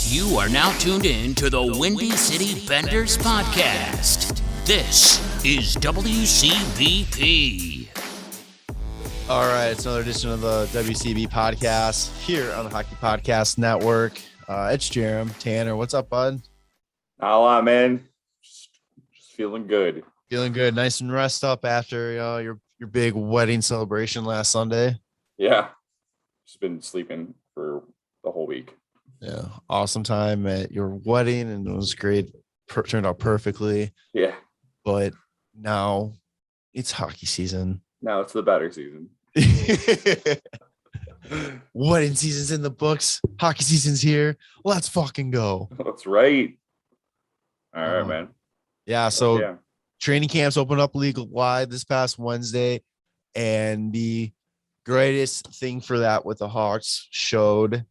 You are now tuned in to the Windy City Benders podcast. This is WCBP. All right, it's another edition of the WCB podcast here on the Hockey Podcast Network. It's Jarom. Tanner, what's up, bud? Not a lot, man. Just feeling good. Feeling good, nice and rest up after your big wedding celebration last Sunday. Yeah, just been sleeping for the whole week. Yeah, awesome time at your wedding, and it was great. Turned out perfectly. Yeah, but now it's hockey season. Now it's the better season. Wedding season's in the books. Hockey season's here. Let's fucking go. That's right. All right, man. Yeah, so training camps opened up league-wide this past Wednesday, and the greatest thing for that with the Hawks showed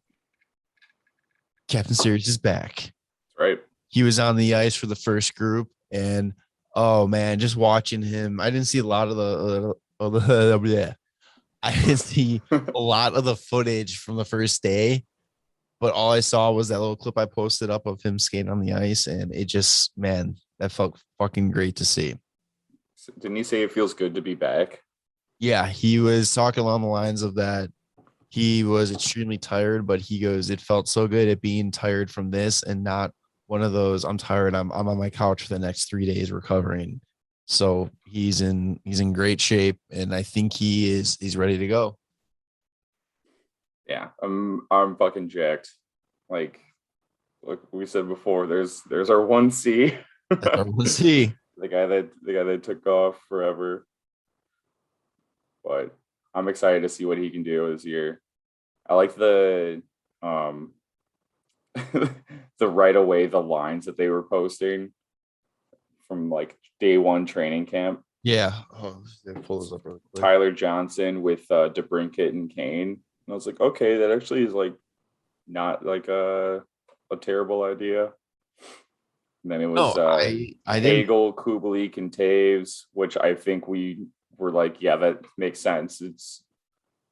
Captain Series is back. That's right. He was on the ice for the first group, and oh man, just watching him, I didn't see a lot of I didn't see a lot of the footage from the first day, but all I saw was that little clip I posted up of him skating on the ice, and it just, man, that felt fucking great to see. Didn't he say it feels good to be back? Yeah, he was talking along the lines of that. He was extremely tired, but he goes, it felt so good at being tired from this and not one of those, I'm tired, I'm on my couch for the next 3 days recovering. So he's in great shape, and I think he's ready to go. Yeah, I'm fucking jacked. Like we said before, there's our 1C. That's our 1C. the guy that took off forever. But I'm excited to see what he can do this year. I like the the right away, the lines that they were posting from like day one training camp. Yeah. Oh, pull this up real quick. Tyler Johnson with DeBrincat and Kane. And I was like, okay, that actually is like not like a terrible idea. And then it was Eichel, Kubalik, and Taves, which I think we were like, yeah, that makes sense.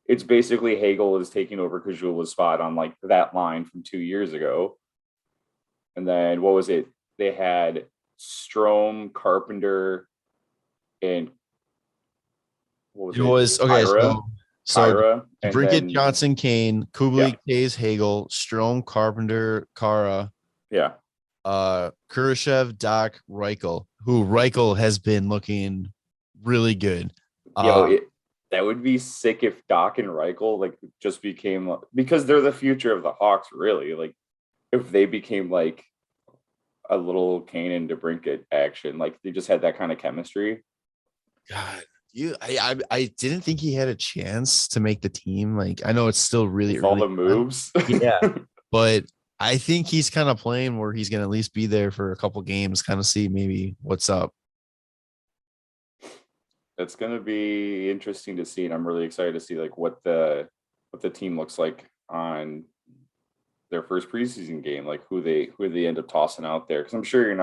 It's basically Hagel is taking over Kajula's spot on like that line from 2 years ago. And then what was it? They had Strome, Carpenter, and what was it? Okay. Kyra, So Brinkett, Johnson, Kane, Kubalik, Taves, Hagel, Strome, Carpenter, Kara. Yeah. Kurashev, Doc, Reichel, who Reichel has been looking really good. That would be sick if Doc and Reichel like just became, because they're the future of the Hawks, really. Like if they became like a little Kane and DeBrincat action, like they just had that kind of chemistry. God, I didn't think he had a chance to make the team. Like I know it's still really with all the moves. Yeah, but I think he's kind of playing where he's going to at least be there for a couple games, kind of see maybe what's up. It's going to be interesting to see, and I'm really excited to see like what the team looks like on their first preseason game, like who they end up tossing out there. Because I'm sure you're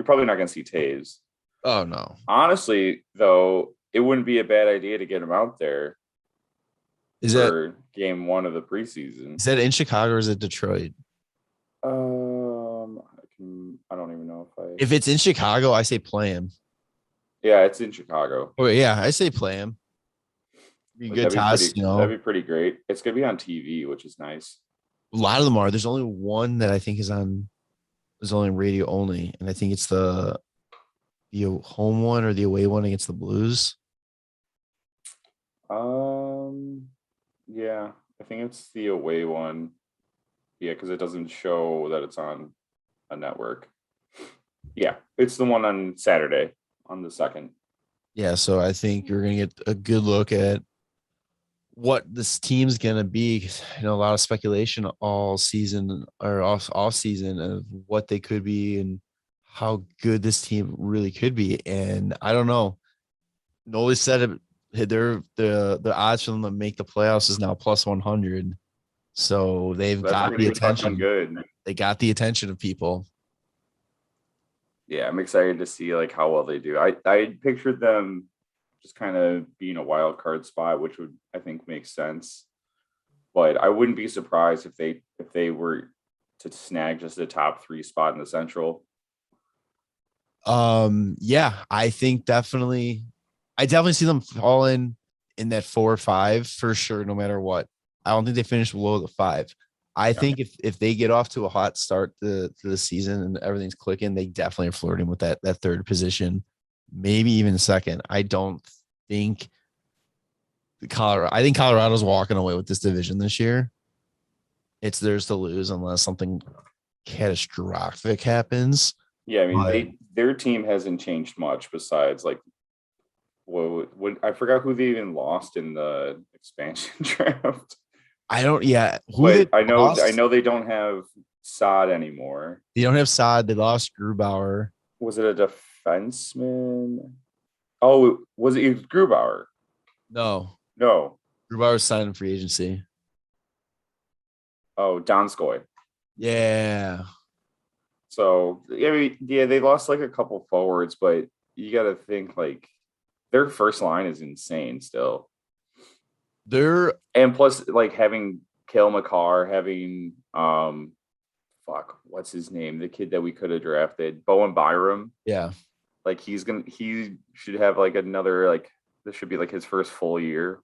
probably not going to see Taves. Oh no! Honestly, though, it wouldn't be a bad idea to get him out there. For game one of the preseason? Is that in Chicago or is it Detroit? I don't even know if it's in Chicago, I say play him. Yeah, it's in Chicago. Oh yeah, I say play him. Be good toss, That'd be pretty great. It's gonna be on TV, which is nice. A lot of them are. There's only one that I think is only radio only, and I think it's the home one or the away one against the Blues. Yeah, I think it's the away one. Yeah, because it doesn't show that it's on a network. Yeah, it's the one on Saturday on the 2nd. Yeah, so I think you're going to get a good look at what this team's going to be. Because I know a lot of speculation all season or off season of what they could be and how good this team really could be. And I don't know. Noli said it. The odds for them to make the playoffs is now plus 100. So they've got the attention. Good. They got the attention of people. Yeah, I'm excited to see like how well they do. I pictured them just kind of being a wild card spot, which would, I think, make sense. But I wouldn't be surprised if they were to snag just the top 3 spot in the Central. Yeah, I think definitely. I definitely see them falling in that 4 or 5 for sure, no matter what. I don't think they finish below the 5. I think if they get off to a hot start to the season and everything's clicking, they definitely are flirting with that third position, maybe even second. I don't think I think Colorado's walking away with this division this year. It's theirs to lose unless something catastrophic happens. Yeah, I mean, their team hasn't changed much besides like what I forgot who they even lost in the expansion draft. I don't. Yeah, I know they don't have Saad anymore. They don't have Saad. They lost Grubauer. Was it a defenseman? Oh, was it Grubauer? No. Grubauer signed in free agency. Oh, Donskoy. Yeah. So they lost like a couple forwards, but you got to think like their first line is insane still. And plus like having Cale Makar, having what's his name? The kid that we could have drafted, Bowen Byram. Yeah. Like he should have like another, like this should be like his first full year.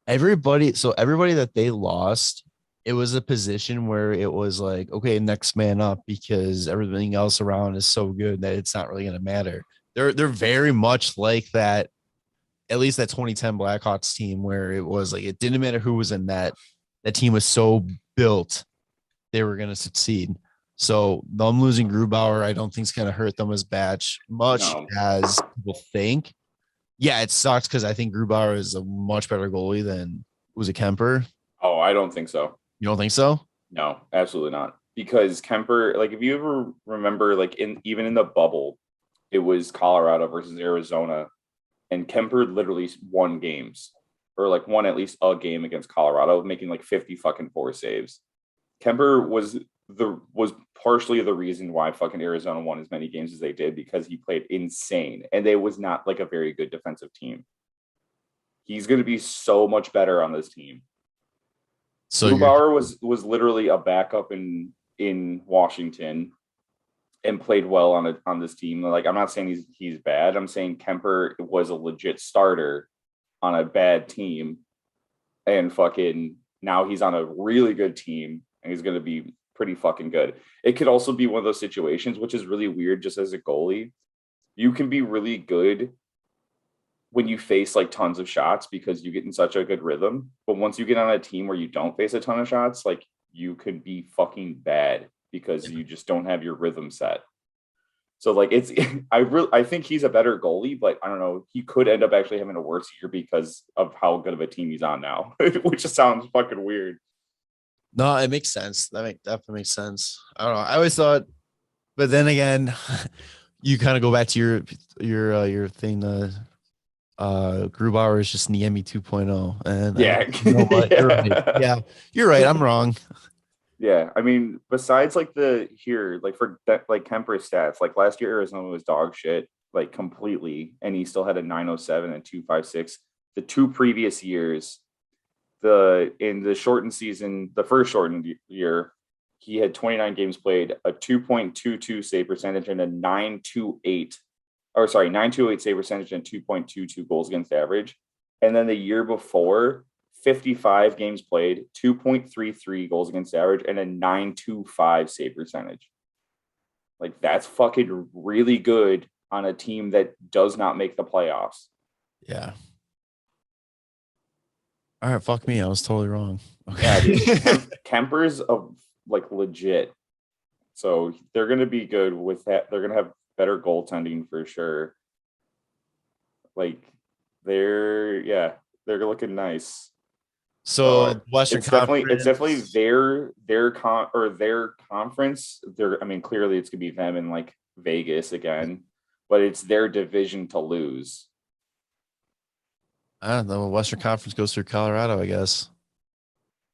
Everybody that they lost, it was a position where it was like, okay, next man up, because everything else around is so good that it's not really going to matter. They're very much like that, at least that 2010 Blackhawks team, where it was like it didn't matter who was in that team was so built they were going to succeed. So them losing Grubauer, I don't think is going to hurt them as much as people think. Yeah, it sucks because I think Grubauer is a much better goalie than was it Kemper. Oh, I don't think so. You don't think so? No, absolutely not. Because Kemper, like if you ever remember, like even in the bubble, it was Colorado versus Arizona, and Kemper literally won games, or like won at least a game against Colorado, making like 50 fucking 4 saves. Kemper was partially the reason why fucking Arizona won as many games as they did, because he played insane, and they was not like a very good defensive team. He's going to be so much better on this team. So Grubauer was literally a backup in Washington and played well on this team. Like, I'm not saying he's bad. I'm saying Kemper was a legit starter on a bad team, and fucking now he's on a really good team, and he's going to be pretty fucking good. It could also be one of those situations, which is really weird just as a goalie. You can be really good when you face like tons of shots because you get in such a good rhythm. But once you get on a team where you don't face a ton of shots, like you could be fucking bad because you just don't have your rhythm set. So like I think he's a better goalie, but I don't know, he could end up actually having a worse year because of how good of a team he's on now, which just sounds fucking weird. No, it makes sense. That definitely makes sense. I don't know. I always thought, but then again, you kind of go back to your thing. Grubauer is just Niemi 2.0, and yeah, you know what? yeah. You're right. Yeah, you're right. I'm wrong. Yeah, I mean, besides like for like Kemper's stats, like last year Arizona was dog shit, like completely, and he still had a 907 and 256. The 2 previous years, in the shortened season, the first shortened year, he had 29 games played, a 2.22 save percentage, and a 928 save percentage and 2.22 goals against average. And then the year before, 55 games played, 2.33 goals against average, and a 925 save percentage. Like, that's fucking really good on a team that does not make the playoffs. Yeah. All right, fuck me. I was totally wrong. Okay. Yeah, Kemper's like legit. So they're going to be good with that. They're going to have better goaltending for sure. Like they're looking nice. So Western Conference, it's definitely their conference. Clearly it's gonna be them in like Vegas again, but it's their division to lose. I don't know. Western Conference goes through Colorado, I guess.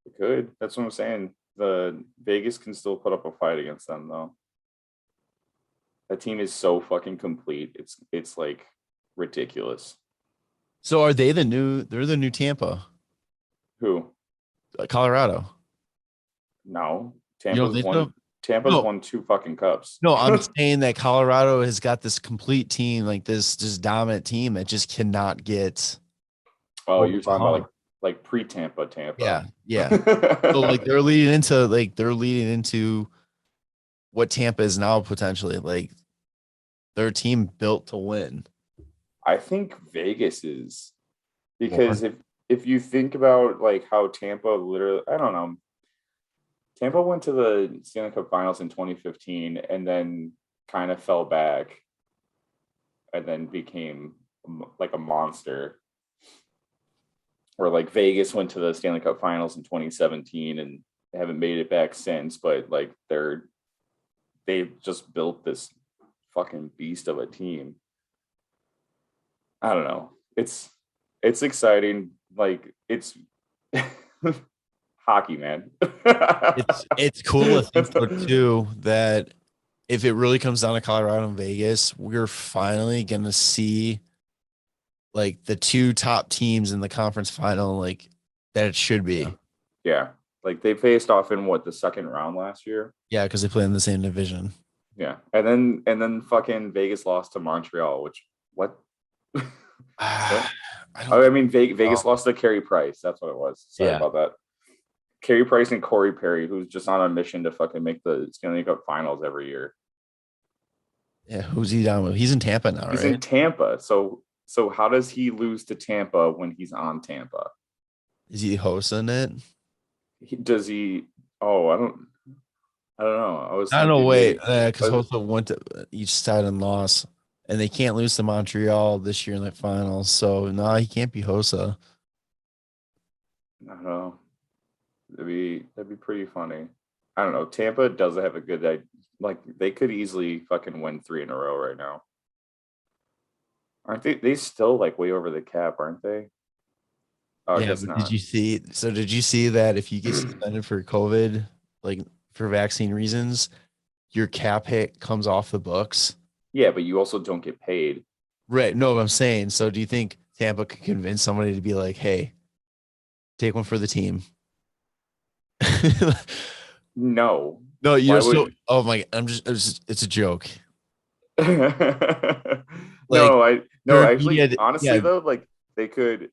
It could. That's what I'm saying. The Vegas can still put up a fight against them though. That team is so fucking complete. It's like ridiculous. So are they they're the new Tampa? Who? Colorado. No. Tampa's won. Tampa's won 2 fucking cups. No, I'm saying that Colorado has got this complete team, like this just dominant team that just cannot get. Oh, you're talking about like pre-Tampa. Yeah. So like they're leading into what Tampa is now potentially. Like they're a team built to win. I think Vegas is, because if you think about like how Tampa literally, I don't know, Tampa went to the Stanley Cup Finals in 2015 and then kind of fell back and then became like a monster. Or like Vegas went to the Stanley Cup Finals in 2017 and haven't made it back since, but like they've just built this fucking beast of a team. I don't know. It's exciting. Like it's hockey, man. It's cool to think too that if it really comes down to Colorado and Vegas, we're finally gonna see like the 2 top teams in the conference final, like that it should be. Yeah. Like they faced off in the second round last year. Yeah, because they play in the same division. Yeah. And then fucking Vegas lost to Montreal, which what? I mean, Vegas lost to Carey Price. That's what it was. Sorry about that. Carey Price and Corey Perry, who's just on a mission to fucking make the Stanley Cup Finals every year. Yeah, who's he down with? He's in Tampa now, right? He's in Tampa. So how does he lose to Tampa when he's on Tampa? Is he hosting it? Does he? Oh, I don't know. I don't know. Wait, because Hossa went to each side and lost, and they can't lose to Montreal this year in the finals. So no, he can't be Hossa. I don't know. That'd be pretty funny. I don't know. Tampa doesn't have a good idea. Like they could easily fucking win 3 in a row right now. Aren't they? They still like way over the cap, aren't they? Oh, yeah. But did you see that if you get suspended for COVID, like for vaccine reasons, your cap hit comes off the books? Yeah, but you also don't get paid. Right. No, I'm saying. So do you think Tampa could convince somebody to be like, hey, take one for the team? No. No, you're so. Oh my! It's a joke. Like, actually, honestly though, like they could.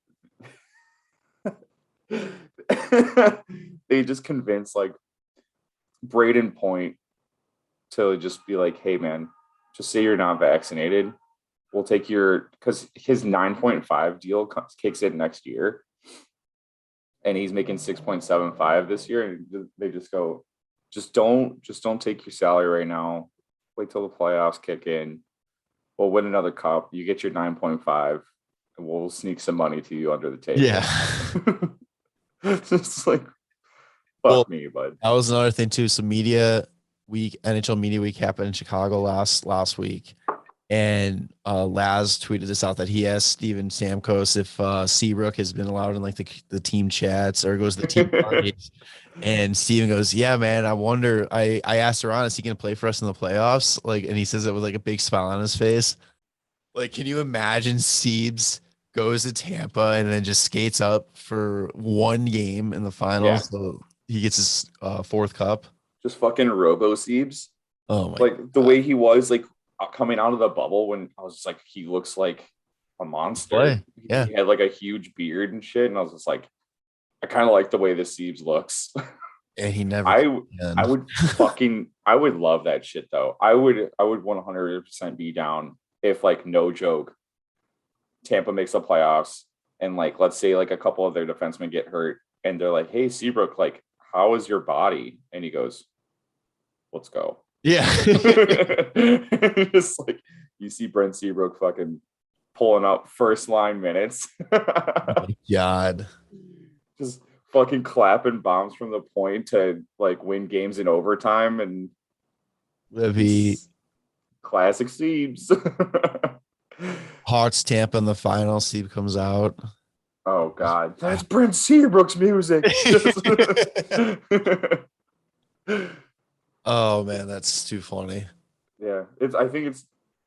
They just convince like Braden Point to just be like, hey man, just say you're not vaccinated. We'll take because his 9.5 deal kicks in next year. And he's making 6.75 this year. And they just go, just don't take your salary right now. Wait till the playoffs kick in. We'll win another cup. You get your 9.5 and we'll sneak some money to you under the table. Yeah. It's like, fuck me, bud. That was another thing too. So NHL Media Week happened in Chicago last week. And Laz tweeted this out that he asked Steven Stamkos if Seabrook has been allowed in like the team chats or goes to the team parties. And Steven goes, yeah, man, I wonder. I asked Ron, is he going to play for us in the playoffs? Like, and he says it with like a big smile on his face. Like, can you imagine Siebes goes to Tampa and then just skates up for one game in the finals? Yeah. So he gets his 4th cup. Just fucking Robo Siebes. Oh my! Like the way he was like coming out of the bubble when I was just like, he looks like a monster. Yeah. He had like a huge beard and shit. And I was just like, I kind of like the way this Siebes looks. And he never, I would love that shit though. I would 100% be down if like, no joke, Tampa makes the playoffs and like, let's say like a couple of their defensemen get hurt and they're like, hey, Seabrook, like, how is your body? And he goes, let's go. Yeah. Just like you see Brent Seabrook fucking pulling up first line minutes. Oh my God. Just fucking clapping bombs from the point to like win games in overtime and that'd be classic Siebes. Hawks Tampa in the final. Siebes comes out. Oh God. That's Brent Seabrook's music. Oh man, that's too funny. Yeah, it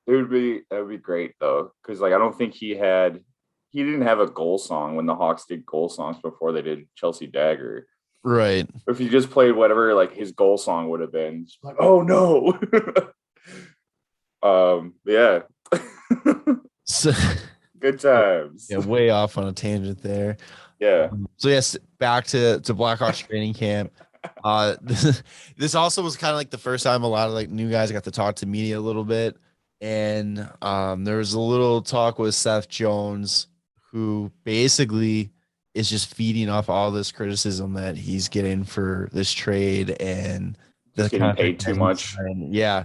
would be great though, because like I don't think he didn't have a goal song when the Hawks did goal songs before they did Chelsea Dagger. Right. If you just played whatever like his goal song would have been, just like, oh no. Yeah. So, Good times. yeah, way off on a tangent there. Yeah. So yes, back to Blackhawks training camp. This also was kind of like the first time a lot of like new guys got to talk to media a little bit, and there was a little talk with Seth Jones, who basically is just feeding off all this criticism that he's getting for this trade and the Just getting contract paid too much. Yeah,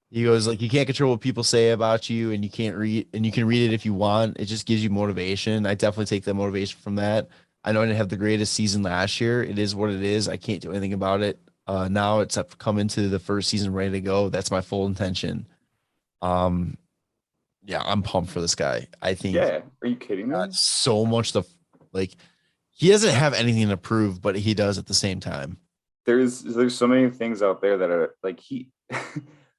he goes like, you can't control what people say about you, and you can't read, and you can read it if you want. It just gives you motivation. I definitely take that motivation from that. I know I didn't have the greatest season last year. It is what it is. I can't do anything about it. Now it's up come into the first season ready to go. That's my full intention. Yeah, I'm pumped for this guy. I think. Yeah, are you kidding me? So much like he doesn't have anything to prove, but he does at the same time. There's so many things out there that are like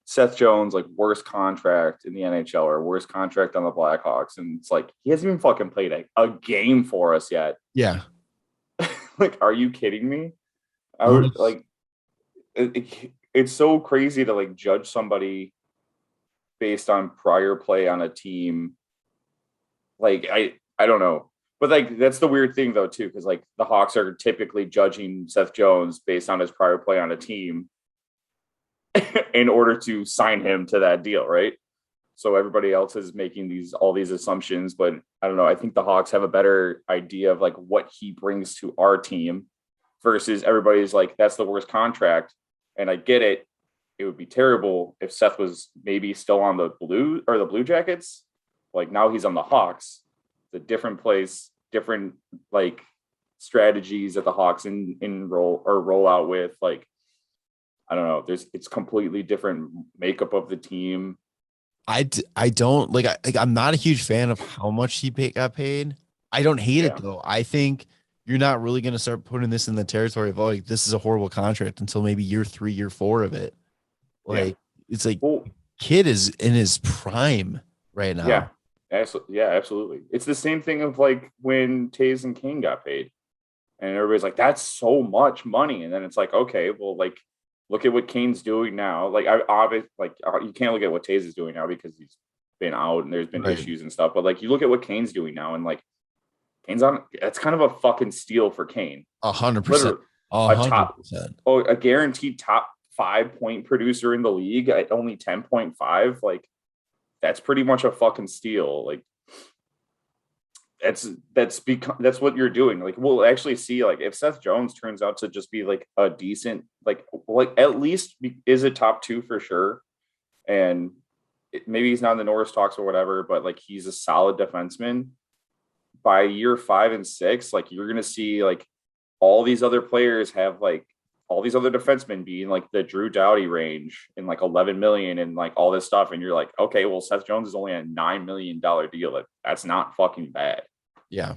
Seth Jones, like worst contract in the NHL or worst contract on the Blackhawks. And it's like, he hasn't even fucking played a game for us yet. Yeah. Like, are you kidding me? I would like, it's so crazy to like judge somebody based on prior play on a team. Like, I don't know. But like, that's the weird thing though, too. Cause like the Hawks are typically judging Seth Jones based on his prior play on a team in order to sign him to that deal, right? So everybody else is making all these assumptions, but I don't know. I think the Hawks have a better idea of like what he brings to our team versus everybody's like, that's the worst contract. And I get it. It would be terrible if Seth was maybe still on the Blue Jackets. Like now he's on the Hawks. It's a different place, different like strategies that the Hawks roll out with. Like, I don't know. It's completely different makeup of the team. I don't like. I'm not a huge fan of how much he got paid. I don't hate it though. I think you're not really going to start putting this in the territory of like this is a horrible contract until maybe year 3, year 4 of it. Like it's like kid is in his prime right now. Yeah, absolutely. It's the same thing of like when Tazer and Kane got paid, and everybody's like, "That's so much money," and then it's like, okay, well, like. Look at what Kane's doing now. Like you can't look at what Taze is doing now because he's been out and there's been issues and stuff. But like you look at what Kane's doing now, and like Kane's on. That's kind of a fucking steal for Kane. 100%. A guaranteed top 5 point producer in the league at only 10.5. Like that's pretty much a fucking steal. Like that's what you're doing. Like we'll actually see like if Seth Jones turns out to just be like a decent like at least is a top 2 for sure, and maybe he's not in the Norris talks or whatever, but like he's a solid defenseman. By year 5 and 6, like you're gonna see like all these other players have like all these other defensemen being like the Drew Doughty range and like 11 million and like all this stuff, and you're like, okay, well Seth Jones is only a $9 million deal. That's not fucking bad. Yeah.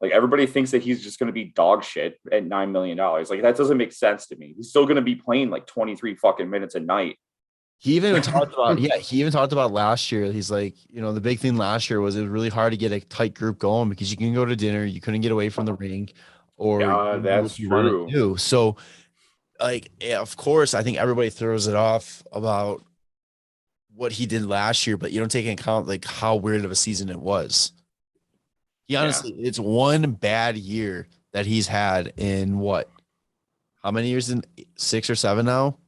Like everybody thinks that he's just going to be dog shit at $9 million. Like that doesn't make sense to me. He's still going to be playing like 23 fucking minutes a night. He even talked about last year. He's like, the big thing last year was it was really hard to get a tight group going because you can go to dinner, you couldn't get away from the rink, or that's true. So like, of course, I think everybody throws it off about what he did last year, but you don't take into account like how weird of a season it was. He honestly, it's one bad year that he's had in how many years? In 6 or 7 now?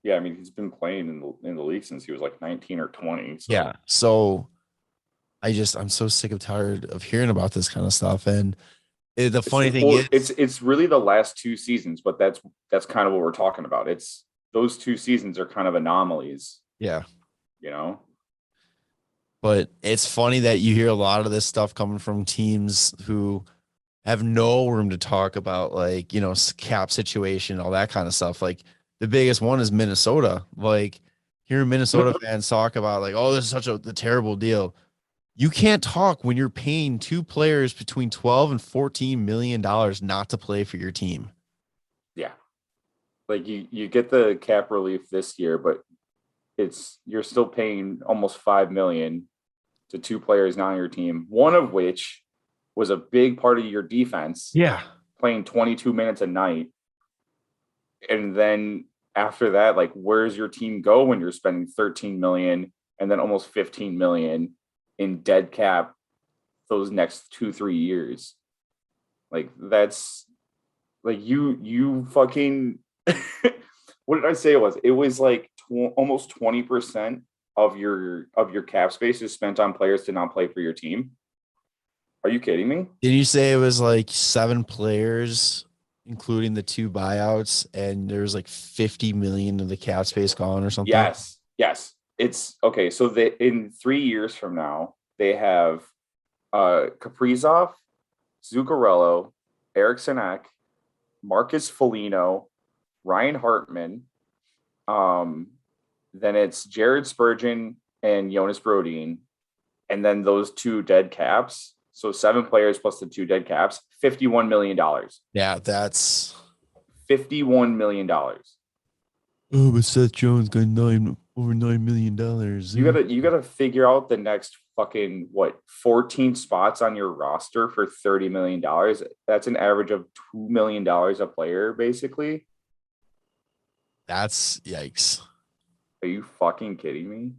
Yeah, I mean, he's been playing in the league since he was like 19 or 20. So. Yeah. So I'm so sick of tired of hearing about this kind of stuff. And the funny thing is it's really the last 2 seasons, but that's kind of what we're talking about. It's those 2 seasons are kind of anomalies. Yeah. But it's funny that you hear a lot of this stuff coming from teams who have no room to talk about, like, cap situation, all that kind of stuff. Like the biggest one is Minnesota. Like hearing Minnesota fans talk about like, oh, this is such a terrible deal. You can't talk when you're paying 2 players between $12 and $14 million not to play for your team. Yeah. Like you get the cap relief this year, but you're still paying almost $5 million to 2 players not on your team, one of which was a big part of your defense. Yeah. playing 22 minutes a night. And then after that, like, where's your team go when you're spending 13 million and then almost 15 million in dead cap those next 2-3 years? Like, that's like you fucking what did I say it was? It was like almost 20% of your cap space is spent on players to not play for your team. Are you kidding me? Did you say it was like 7 players, including the 2 buyouts, and there's like 50 million of the cap space gone or something? Yes. It's okay. So in 3 years from now, they have Kaprizov, Zuccarello, Eriksson Ek, Marcus Foligno, Ryan Hartman. Then it's Jared Spurgeon and Jonas Brodin, and then those 2 dead caps. So 7 players plus the 2 dead caps, $51 million. Yeah, that's $51 million. Oh, but Seth Jones got over $9 million. You gotta figure out the next fucking 14 spots on your roster for $30 million. That's an average of $2 million a player, basically. That's yikes. Are you fucking kidding me?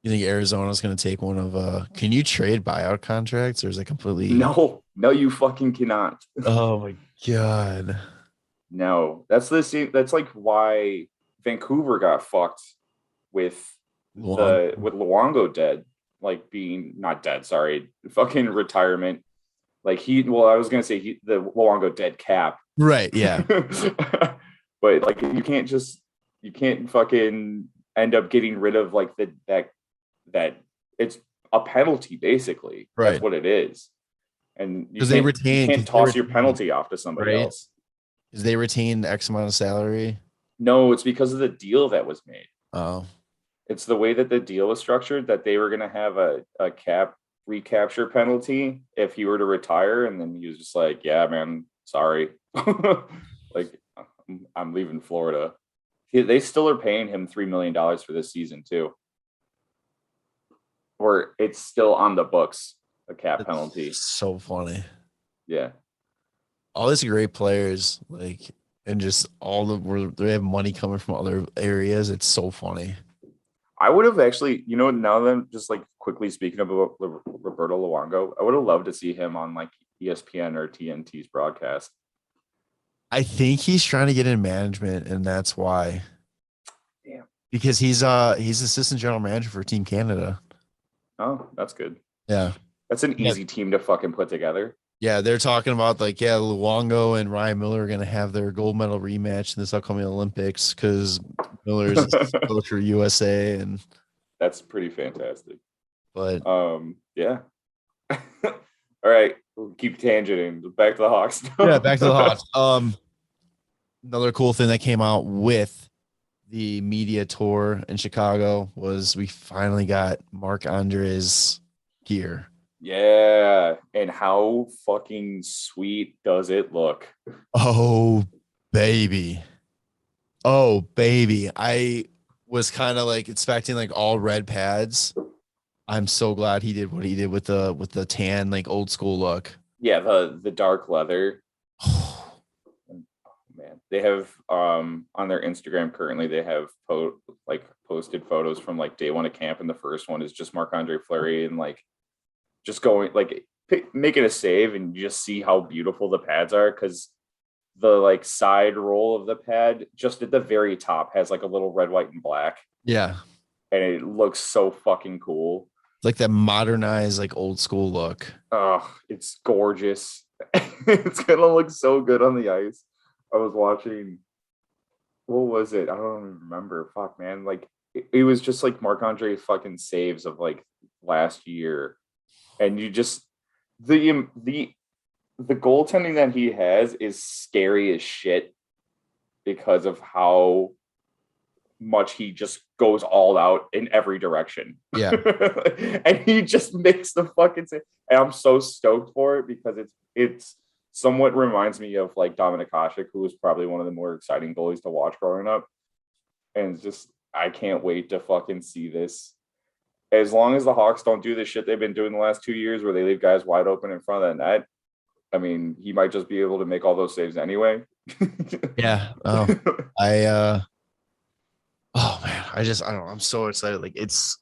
You think Arizona's going to take one of can you trade buyout contracts, or is it completely No, you fucking cannot. Oh my god. No. That's the same. That's like why Vancouver got fucked with Luongo dead, like being not dead, sorry, fucking retirement. Like I was gonna say the Luongo dead cap. Right, yeah. But like you can't fucking end up getting rid of like that it's a penalty, basically. Right. That's what it is. And you can't toss your penalty off to somebody else. Because they retain X amount of salary. No, it's because of the deal that was made. Oh. It's the way that the deal was structured, that they were going to have a cap recapture penalty if he were to retire. And then he was just like, yeah, man, sorry. Like, I'm leaving Florida. They still are paying him $3 million for this season too. Or it's still on the books, a cap penalty. So funny. Yeah. All these great players, like, and just they have money coming from other areas. It's so funny. I would have actually, now that I'm just like quickly speaking about Roberto Luongo, I would have loved to see him on like ESPN or TNT's broadcast. I think he's trying to get in management, and that's why. Damn. Because he's assistant general manager for Team Canada. Oh, that's good. Yeah. That's an easy team to fucking put together. Yeah, they're talking about like, Luongo and Ryan Miller are going to have their gold medal rematch in this upcoming Olympics because Miller's coach for USA, and that's pretty fantastic. But yeah. All right, we'll keep tangenting. Back to the Hawks. Yeah, back to the Hawks. Another cool thing that came out with the media tour in Chicago was we finally got Marc-André's gear. Yeah, and how fucking sweet does it look? Oh, baby. I was kind of like expecting like all red pads. I'm so glad he did what he did with the tan, like old school look. Yeah, the dark leather. Man, they have on their Instagram currently, they have posted photos from like day one of camp, and the first one is just Marc-Andre Fleury and like just going like making a save, and you just see how beautiful the pads are, because the like side roll of the pad just at the very top has like a little red, white, and black. Yeah, and it looks so fucking cool. Like that modernized, like old school look. Oh, it's gorgeous. It's gonna look so good on the ice. I was watching, what was it? I don't even remember. Fuck, man. Like it was just like Marc-Andre fucking saves of like last year. And you just the goaltending that he has is scary as shit because of how much he just goes all out in every direction. Yeah. And he just makes the fucking save. And I'm so stoked for it because it's somewhat reminds me of like Dominik Hasek, who was probably one of the more exciting goalies to watch growing up. And it's just, I can't wait to fucking see this. As long as the Hawks don't do the shit they've been doing the last 2 years where they leave guys wide open in front of the net, I mean, he might just be able to make all those saves anyway. Yeah. Oh, oh man, I don't know. I'm so excited. Like, it's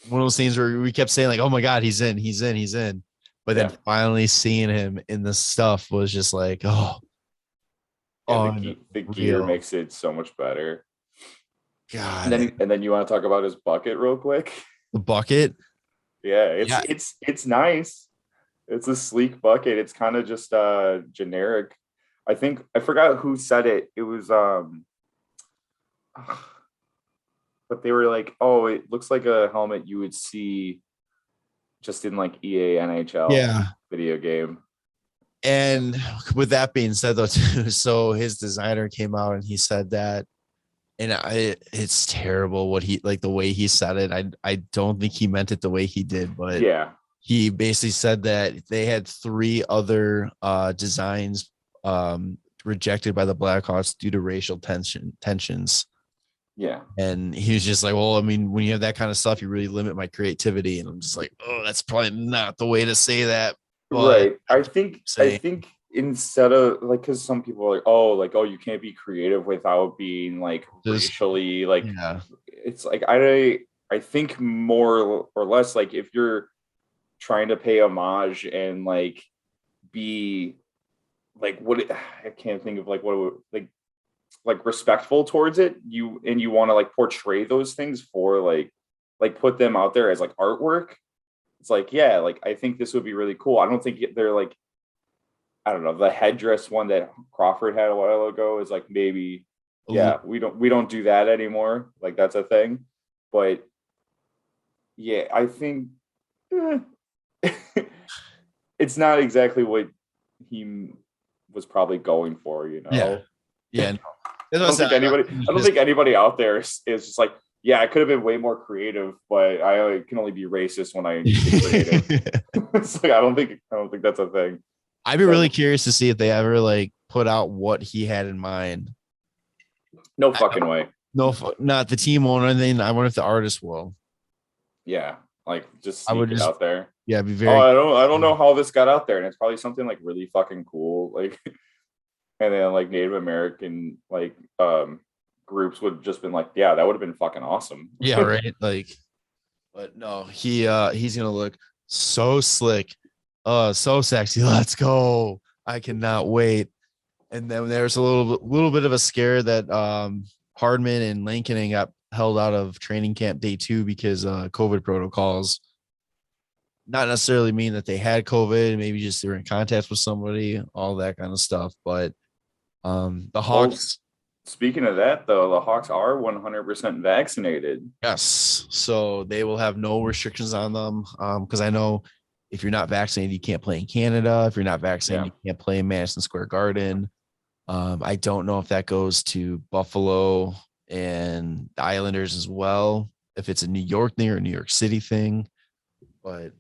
one of those things where we kept saying like, oh my God, he's in. But then finally seeing him in the stuff was just like, oh, the gear makes it so much better. God. And then you want to talk about his bucket real quick? The bucket? Yeah, it's nice. It's a sleek bucket. It's kind of just generic. I forgot who said it. It was but they were like, oh, it looks like a helmet you would see just in like EA NHL video game. And with that being said, though, too, so his designer came out and he said that, and it's terrible what he, like, the way he said it. I don't think he meant it the way he did, but he basically said that they had 3 other designs rejected by the Blackhawks due to racial tensions. Yeah. And he was just like, well, I mean, when you have that kind of stuff, you really limit my creativity. And I'm just like, oh, that's probably not the way to say that. Right. I think instead of like, because some people are like, oh, you can't be creative without being like racially like, it's like I think more or less like if you're trying to pay homage and like be like I can't think of like what it would, like respectful towards it, you want to like portray those things for like put them out there as like artwork. It's like, yeah, like I think this would be really cool. I don't think they're like, I don't know, the headdress one that Crawford had a while ago is like maybe we don't do that anymore. Like that's a thing. But yeah, I think it's not exactly what he was probably going for, you know. Yeah. I don't think anybody out there is just like, yeah, I could have been way more creative, but I can only be racist when I get creative. It's like I don't think that's a thing. I'd be really curious to see if they ever like put out what he had in mind. No fucking way. No, not the team or anything. I wonder if the artist will. Yeah, like just sneak it out there. Yeah, be very. I don't know how this got out there, and it's probably something like really fucking cool, like. And then like Native American like groups would have just been like, yeah, that would have been fucking awesome. Yeah, right. Like, but no, he's gonna look so slick, so sexy. Let's go! I cannot wait. And then there's a little bit of a scare that Hardman and Lankinen got held out of training camp day 2 because COVID protocols. Not necessarily mean that they had COVID, maybe just they were in contact with somebody, all that kind of stuff. But the Hawks. Speaking of that, though, the Hawks are 100% vaccinated. Yes, so they will have no restrictions on them. Because I know if you're not vaccinated, you can't play in Canada. If you're not vaccinated, you can't play in Madison Square Garden. I don't know if that goes to Buffalo and the Islanders as well. If it's a New York thing or a New York City thing, but.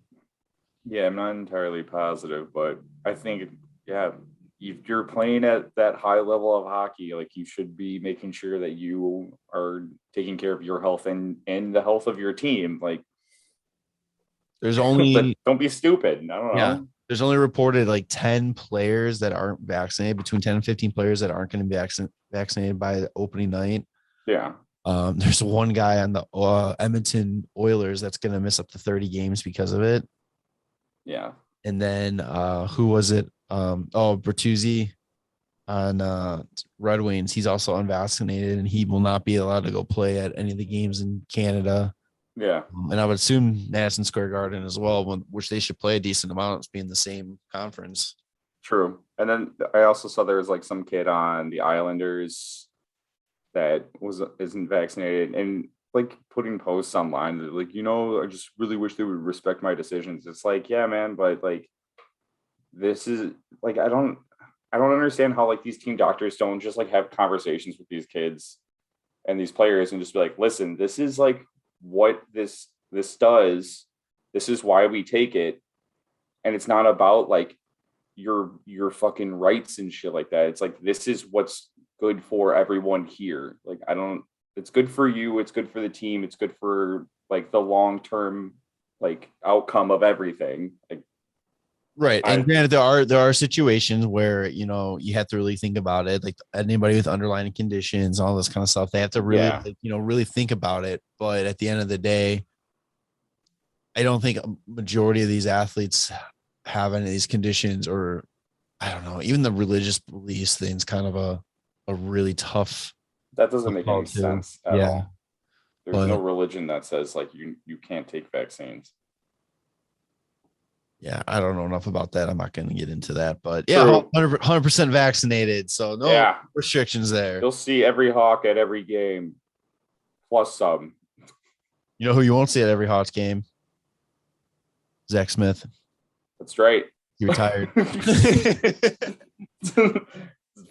Yeah, I'm not entirely positive, but I think, if you're playing at that high level of hockey, like you should be making sure that you are taking care of your health and the health of your team. Like, there's only don't be stupid. I don't know. Yeah, there's only reported like 10 players that aren't vaccinated, between 10 and 15 players that aren't going to be vaccinated by the opening night. Yeah. There's one guy on the Edmonton Oilers that's going to miss up to 30 games because of it. Yeah. And then who was it? Bertuzzi on Red Wings. He's also unvaccinated and he will not be allowed to go play at any of the games in Canada. Yeah. And I would assume Madison Square Garden as well, which they should play a decent amount, being the same conference. True. And then I also saw there was like some kid on the Islanders that isn't vaccinated and like putting posts online that like, I just really wish they would respect my decisions. It's like, yeah, man, but like this is like I don't understand how like these team doctors don't just like have conversations with these kids and these players and just be like, listen, this is like what this does. This is why we take it. And it's not about like your fucking rights and shit like that. It's like this is what's good for everyone here. Like it's good for you, it's good for the team, it's good for like the long-term like outcome of everything. Like Right. And granted, there are situations where, you have to really think about it. Like anybody with underlying conditions, all this kind of stuff, they have to really, really think about it. But at the end of the day, I don't think a majority of these athletes have any of these conditions, or I don't know, even the religious beliefs thing's kind of a really tough. That doesn't make any sense at all. There's no religion that says like you can't take vaccines. Yeah, I don't know enough about that. I'm not going to get into that, but yeah, 100% vaccinated, so no restrictions there. You'll see every Hawk at every game, plus some. You know who you won't see at every Hawks game? Zach Smith. That's right. He retired.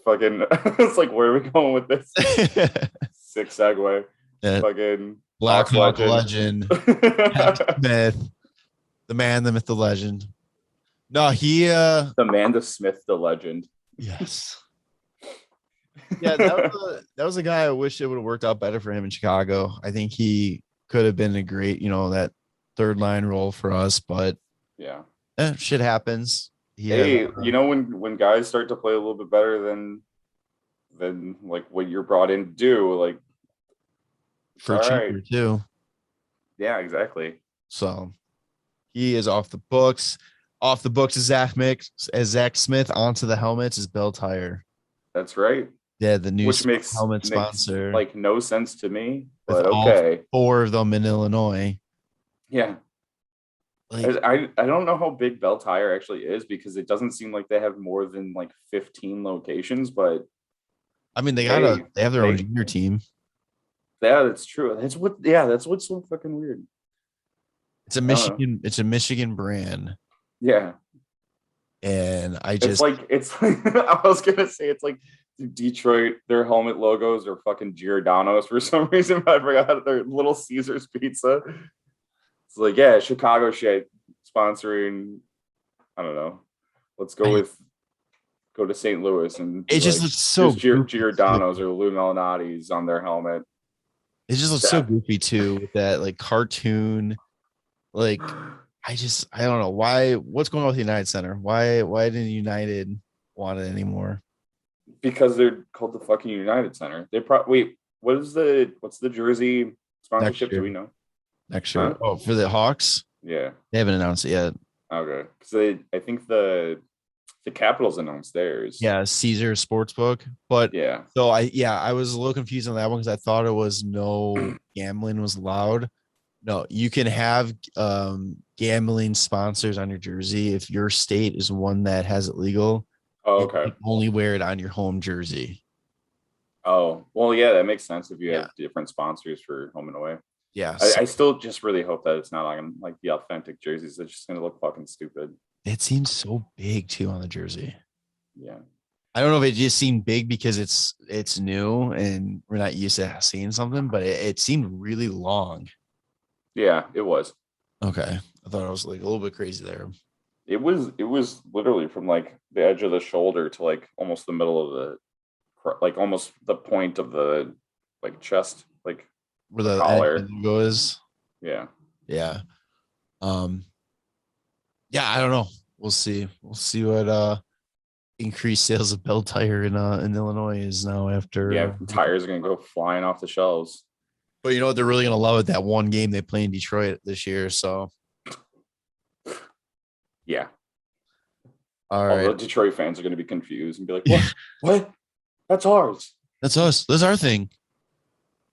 Fucking, it's like, where are we going with this? Sick segue. Fucking Blackhawk legend. Zach Smith. The man, the myth, the legend. No, the man, the Smith, the legend. Yes. Yeah, that was a guy I wish it would have worked out better for him in Chicago. I think he could have been a great, that third line role for us, but shit happens. When guys start to play a little bit better than like what you're brought in to do, like for cheaper too. Yeah, exactly. So he is off the books. Off the books is Zach Smith. Onto the helmets is Bell Tire. That's right. Yeah, the new helmet sponsor. Like no sense to me, but okay. All 4 of them in Illinois. Yeah. I don't know how big Bell Tire actually is, because it doesn't seem like they have more than like 15 locations, but I mean they have their own junior team. Yeah, that's true. That's what's so fucking weird. It's a Michigan brand. Yeah. And I was gonna say it's like Detroit, their helmet logos are fucking Giordano's for some reason, but I forgot their Little Caesars pizza. It's like, Chicago shit sponsoring, I don't know. Let's go to St. Louis, and it just looks so Giordano's or Lou Malnati's on their helmet. It just looks so goofy too, with that like cartoon. Like I don't know what's going on with the United Center. Why didn't United want it anymore? Because they're called the fucking United Center. They what's the jersey sponsorship? Do we know? Next year. Huh? Oh, for the Hawks? Yeah. They haven't announced it yet. Okay. Because I think the Capitals announced theirs. Yeah, Caesar Sportsbook. But so I was a little confused on that one, because I thought it was no gambling was allowed. No, you can have gambling sponsors on your jersey if your state is one that has it legal. Oh, okay. You can only wear it on your home jersey. Oh, well, yeah, that makes sense if you have different sponsors for home and away. Yeah. I still just really hope that it's not on like the authentic jerseys. It's just going to look fucking stupid. It seems so big too on the jersey. Yeah. I don't know if it just seemed big because it's new and we're not used to seeing something, but it seemed really long. Yeah, it was. Okay. I thought I was like a little bit crazy there. It was literally from like the edge of the shoulder to like almost the middle of like almost the point of the like chest, like where the collar goes. Yeah. Yeah. Yeah, I don't know. We'll see. We'll see what increased sales of Bell Tire in Illinois is now after. Tires are gonna go flying off the shelves. But you know what? They're really gonna love it, that one game they play in Detroit this year. So yeah. All right. All the Detroit fans are gonna be confused and be like, "What? What? That's ours. That's us. That's our thing."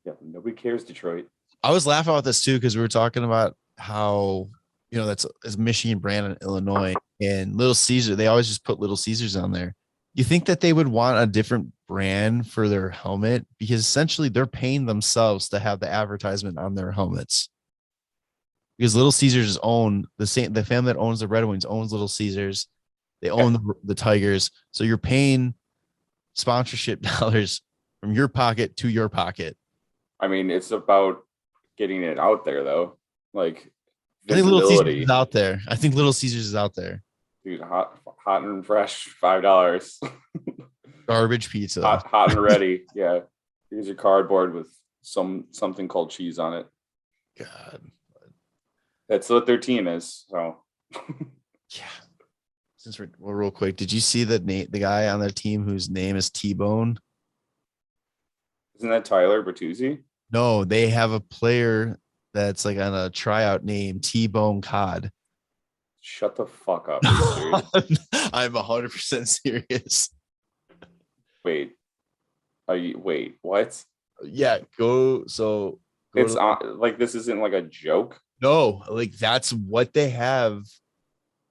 Yeah, nobody cares, Detroit. I was laughing about this too, because we were talking about how that's Michigan brand in Illinois, and Little Caesar. They always just put Little Caesars on there. You think that they would want a different brand for their helmet, because essentially they're paying themselves to have the advertisement on their helmets. Because Little Caesars own the family that owns the Red Wings owns Little Caesars. They own the Tigers. So you're paying sponsorship dollars from your pocket to your pocket. I mean, it's about getting it out there, though. Like, I think Little Caesars is out there. I think Little Caesars is out there. Dude, hot and fresh, $5. Garbage pizza. Hot and ready. Yeah. Here's your cardboard with something called cheese on it. God. That's what their team is. So yeah. since we're real quick, did you see the guy on their team whose name is T-Bone? Isn't that Tyler Bertuzzi? No, they have a player that's like on a tryout name T-Bone Cod. Shut the fuck up. Are you serious? I'm 100% serious. Wait, what? Yeah, go It's like this isn't like a joke. No, like that's what they have.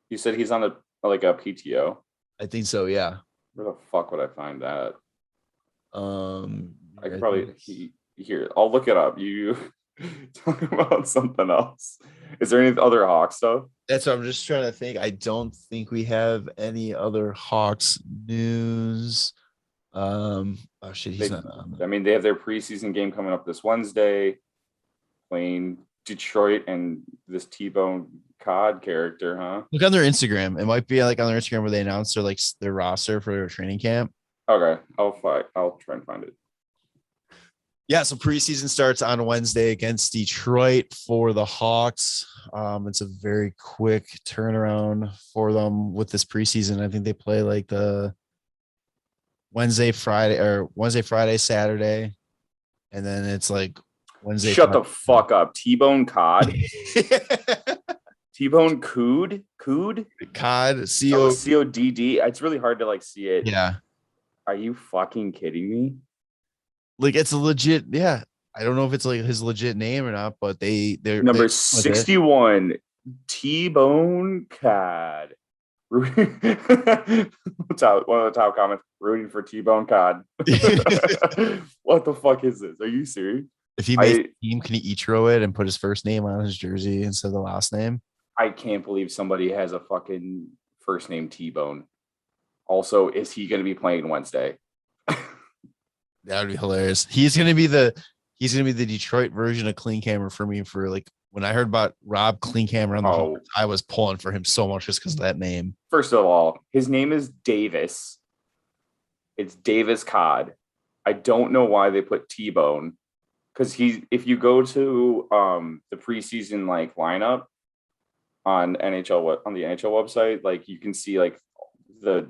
You said he's on a PTO. I think so. Yeah. Where the fuck would I find that? I could probably here. I'll look it up. You talk about something else. Is there any other Hawk stuff? That's what I'm just trying to think. I don't think we have any other Hawks news. Oh shit, he's not on. I mean, they have their preseason game coming up this Wednesday, playing Detroit and this T-Bone Cod character, huh? Look on their Instagram. It might be like on their Instagram where they announced their roster for their training camp. Okay, I'll try and find it. Yeah, so preseason starts on Wednesday against Detroit for the Hawks. It's a very quick turnaround for them with this preseason. I think they play like the Wednesday, Friday, Saturday, and then it's like Wednesday. Shut the fuck up, T-Bone Cod. T-Bone Cood. Cod. CODD. It's really hard to like see it. Yeah. Are you fucking kidding me? Like it's a legit. Yeah. I don't know if it's like his legit name or not, but they're number 61. T-Bone Cod. One of the top comments, rooting for T-Bone Cod. What the fuck is this? Are you serious? If he makes a team, can he Ichiro it and put his first name on his jersey instead of the last name? I can't believe somebody has a fucking first name T-Bone. Also, is he going to be playing Wednesday? That would be hilarious. He's gonna be the Detroit version of Klinghammer for me. For like when I heard about Rob Klinghammer on the Hawks, I was pulling for him so much just because of that name. First of all, his name is Davis. It's Davis Cod. I don't know why they put T-Bone, because if you go to the preseason like lineup on the NHL website, like you can see like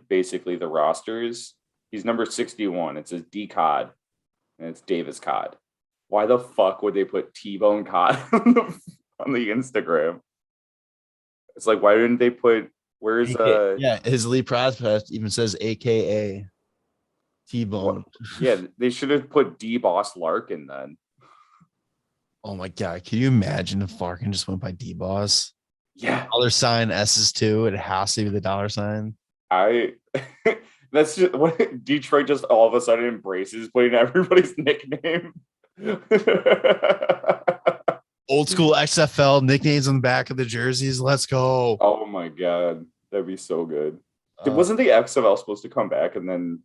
basically the rosters. He's number 61. It's a D Cod, and it's Davis Cod. Why the fuck would they put T-Bone Cod on the Instagram? It's like, why didn't they put where's his lead prospect even says AKA T-Bone. Yeah, they should have put D Boss Larkin then. Oh my god, can you imagine if Larkin just went by D Boss? Yeah. $sign S's too. It has to be the $sign. That's just what Detroit just all of a sudden embraces putting everybody's nickname. Old school XFL nicknames on the back of the jerseys. Let's go. Oh my god, that'd be so good. Wasn't the XFL supposed to come back and then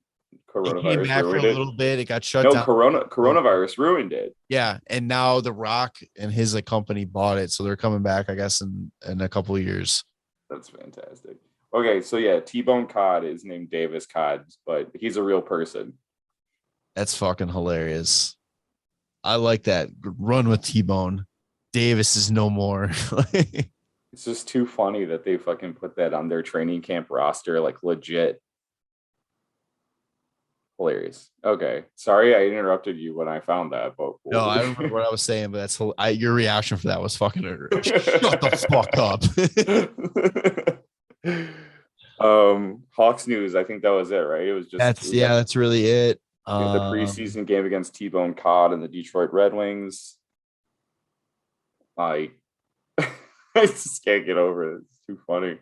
coronavirus came back ruined for a it? little bit. It got shut down. Coronavirus ruined it. Yeah, and now The Rock and his company bought it, so they're coming back, I guess, in a couple of years. That's fantastic. Okay, so yeah, T-Bone Cod is named Davis Cod, but he's a real person. That's fucking hilarious. I like that. Run with T-Bone. Davis is no more. It's just too funny that they fucking put that on their training camp roster, like legit. Hilarious. Okay, sorry I interrupted you when I found that, but no, I don't remember what I was saying, but that's your reaction for that was fucking shut the fuck up. Hawks news. I think that was it, right? It was just that's really it. The preseason game against T-Bone Cod and the Detroit Red Wings. I just can't get over it. It's too funny.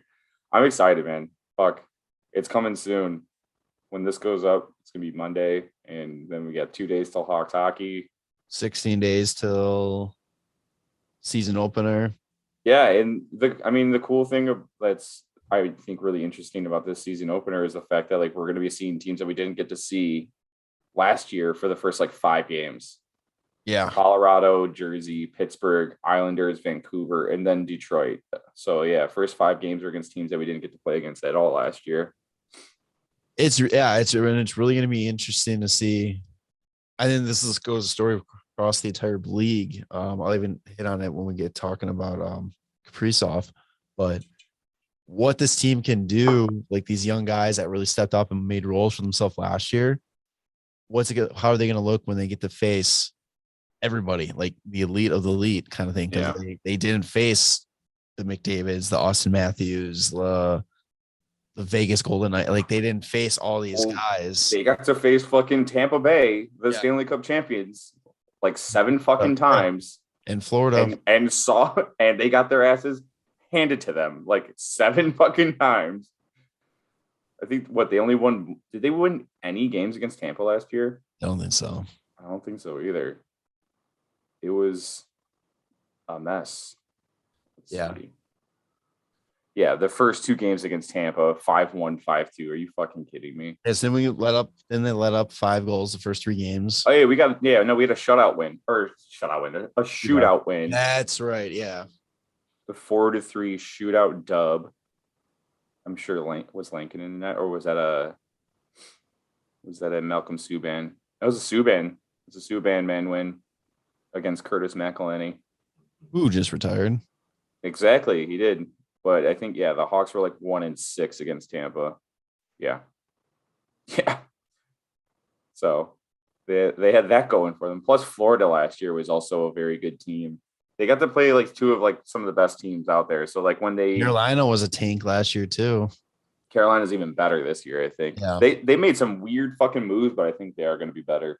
I'm excited, man. Fuck, it's coming soon. When this goes up, it's gonna be Monday, and then we got 2 days till Hawks hockey. 16 days till season opener. Yeah, and the cool thing that's I think really interesting about this season opener is the fact that like we're gonna be seeing teams that we didn't get to see last year for the first like 5 games. Yeah, Colorado, Jersey, Pittsburgh, Islanders, Vancouver, and then Detroit. So yeah, first 5 games are against teams that we didn't get to play against at all last year. It's really going to be interesting to see. I think this goes a story across the entire league. I'll even hit on it when we get talking about Kaprizov, but what this team can do, like these young guys that really stepped up and made roles for themselves last year. How are they going to look when they get to face everybody, like the elite of the elite kind of thing? Because they didn't face the McDavids, the Austin Matthews, the Vegas Golden Knight. Like they didn't face all these guys. They got to face fucking Tampa Bay, the Stanley Cup champions, like 7 fucking times. In Florida. And they got their asses handed to them like 7 fucking times. I think they only won. Did they win any games against Tampa last year? I don't think so. I don't think so either. It was a mess. Let's see. Yeah, the first 2 games against Tampa, 5-1, 5-2. Are you fucking kidding me? Yes, then they let up 5 goals the first 3 games. Oh yeah, we had a shutout win. A shootout win. That's right, yeah. The 4-3 shootout dub. I'm sure was Lankin in that, or was that a Malcolm Subban? That was a Subban. It was a Subban man win against Curtis McElhinney. Who just retired. Exactly, he did. But I think, the Hawks were like 1-6 against Tampa. Yeah. Yeah. So they had that going for them. Plus Florida last year was also a very good team. They got to play like 2 of like some of the best teams out there. So like when Carolina was a tank last year too. Carolina's even better this year, I think. Yeah. They made some weird fucking moves, but I think they are going to be better.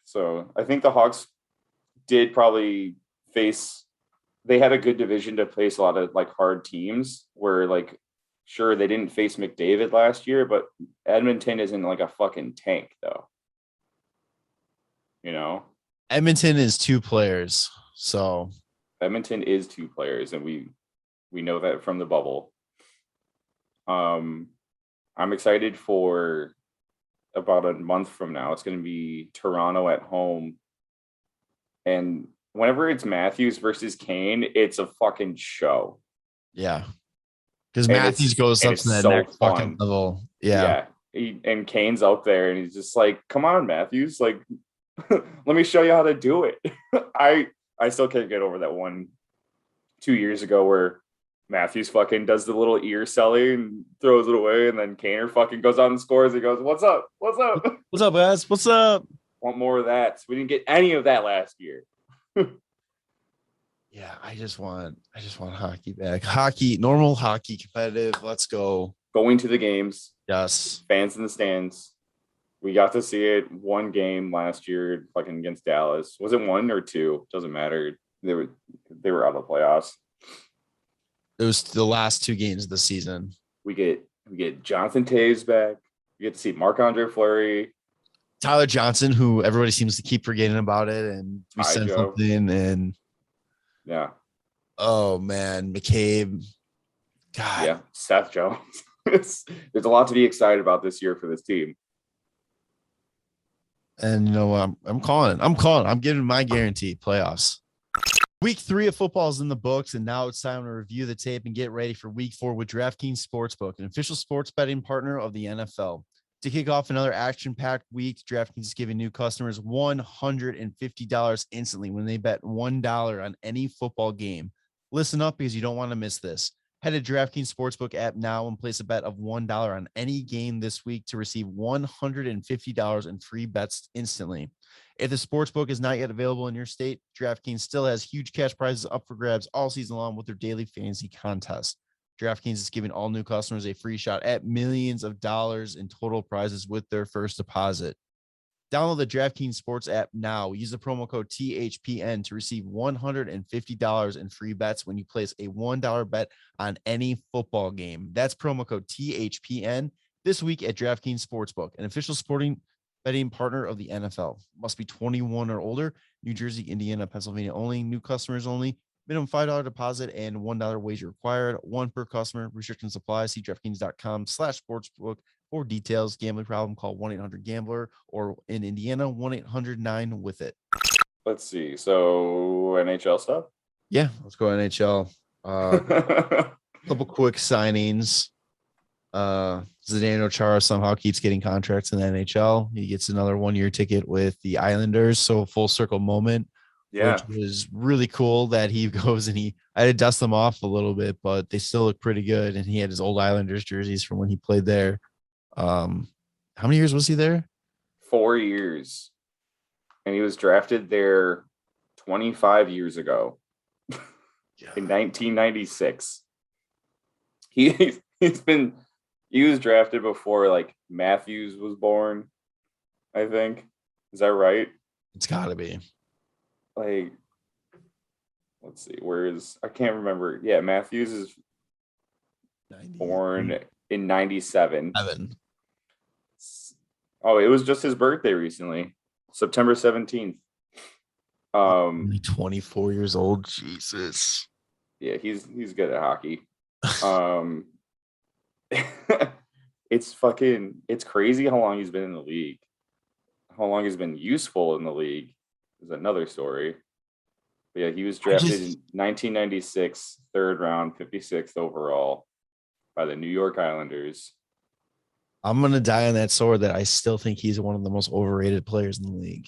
So I think the Hawks did probably they had a good division to face a lot of like hard teams where like, sure, they didn't face McDavid last year, but Edmonton isn't like a fucking tank though. You know? Edmonton is 2 players. So Edmonton is 2 players, and we know that from the bubble. I'm excited for about a month from now. It's going to be Toronto at home. And whenever it's Matthews versus Kane, it's a fucking show. Yeah. Because Matthews goes up to that next fucking level. Yeah. And Kane's out there, and he's just like, come on, Matthews. Like, let me show you how to do it. I still can't get over that one 2 years ago where Matthews fucking does the little ear selling and throws it away, and then Kaner fucking goes out and scores. He goes, "What's up? What's up? What's up, guys? What's up?" Want more of that? We didn't get any of that last year. Yeah, I just want hockey back. Normal hockey, competitive. Let's go. Going to the games. Yes. Fans in the stands. We got to see it 1 game last year, fucking against Dallas. Was it 1 or 2? Doesn't matter. They were out of the playoffs. It was the last 2 games of the season. We get Jonathan Toews back. We get to see Marc-Andre Fleury. Tyler Johnson, who everybody seems to keep forgetting about it, and we sent something, and yeah. Oh man, McCabe. God. Yeah, Seth Jones. There's a lot to be excited about this year for this team. And you know what? I'm calling it. I'm giving my guarantee playoffs. Week 3 of football is in the books, and now it's time to review the tape and get ready for week 4 with DraftKings Sportsbook, an official sports betting partner of the NFL. To kick off another action-packed week, DraftKings is giving new customers $150 instantly when they bet $1 on any football game. Listen up because you don't want to miss this. Head to DraftKings Sportsbook app now and place a bet of $1 on any game this week to receive $150 in free bets instantly. If the sportsbook is not yet available in your state, DraftKings still has huge cash prizes up for grabs all season long with their daily fantasy contest. DraftKings is giving all new customers a free shot at millions of dollars in total prizes with their first deposit. Download the DraftKings Sports app now. Use the promo code THPN to receive $150 in free bets when you place a $1 bet on any football game. That's promo code THPN this week at DraftKings Sportsbook, an official sporting betting partner of the NFL. Must be 21 or older. New Jersey, Indiana, Pennsylvania only. New customers only. Minimum $5 deposit and $1 wager required. 1 per customer. Restrictions apply. See DraftKings.com/sportsbook for details. Gambling problem? Call 1-800-GAMBLER or in Indiana 1-800-9-WITH-IT. Let's see. So NHL stuff. Yeah, let's go NHL. Couple quick signings. Zdeno Chara somehow keeps getting contracts in the NHL. He gets another 1-year ticket with the Islanders. So full circle moment. Yeah. Which was really cool that he goes and he I had to dust them off a little bit, but they still look pretty good. And he had his old Islanders jerseys from when he played there. How many years was he there? 4 years. And he was drafted there 25 years ago in 1996. He was drafted before like Matthews was born, I think. Is that right? It's got to be. Like, let's see, I can't remember. Yeah, Matthews is 90. Born in 97. Oh, it was just his birthday recently, September 17th. Only 24 years old. Jesus. Yeah, he's good at hockey. It's crazy how long he's been in the league. How long he's been useful in the league is another story. But yeah, he was drafted in 1996, third round, 56th overall by the New York Islanders. I'm going to die on that sword that I still think he's one of the most overrated players in the league.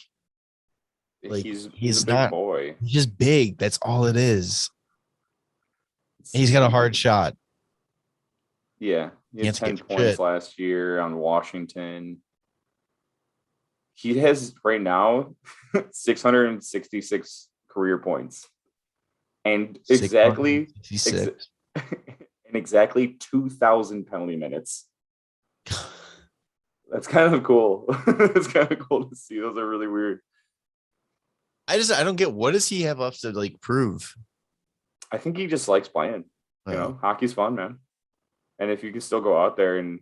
Like, he's a big boy. He's just big. That's all it is. He's got a hard shot. Yeah. He had 10 points last year on Washington. He has right now 666 career points. And exactly 2,000 penalty minutes. That's kind of cool. It's kind of cool to see. Those are really weird. I don't get, what does he have left to like prove? I think he just likes playing. You know, hockey's fun, man. And if you can still go out there and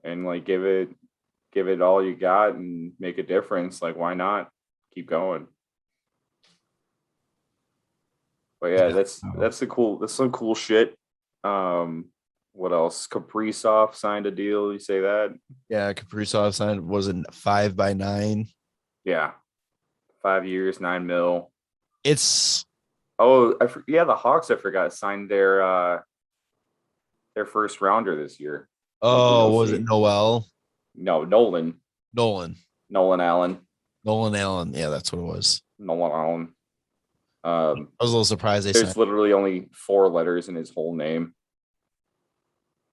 like give it all you got and make a difference, like why not keep going? But yeah, that's some cool shit. What else? Kaprizov signed a deal. You say that? Yeah, Kaprizov signed, was it 5x9? Yeah, 5 years, $9 million. It's the Hawks, I forgot, signed their first rounder this year. Oh, was it Noel? No, Nolan Allen. Nolan Allen. Yeah, that's what it was. Nolan Allen. I was a little surprised. There's literally only 4 letters in his whole name.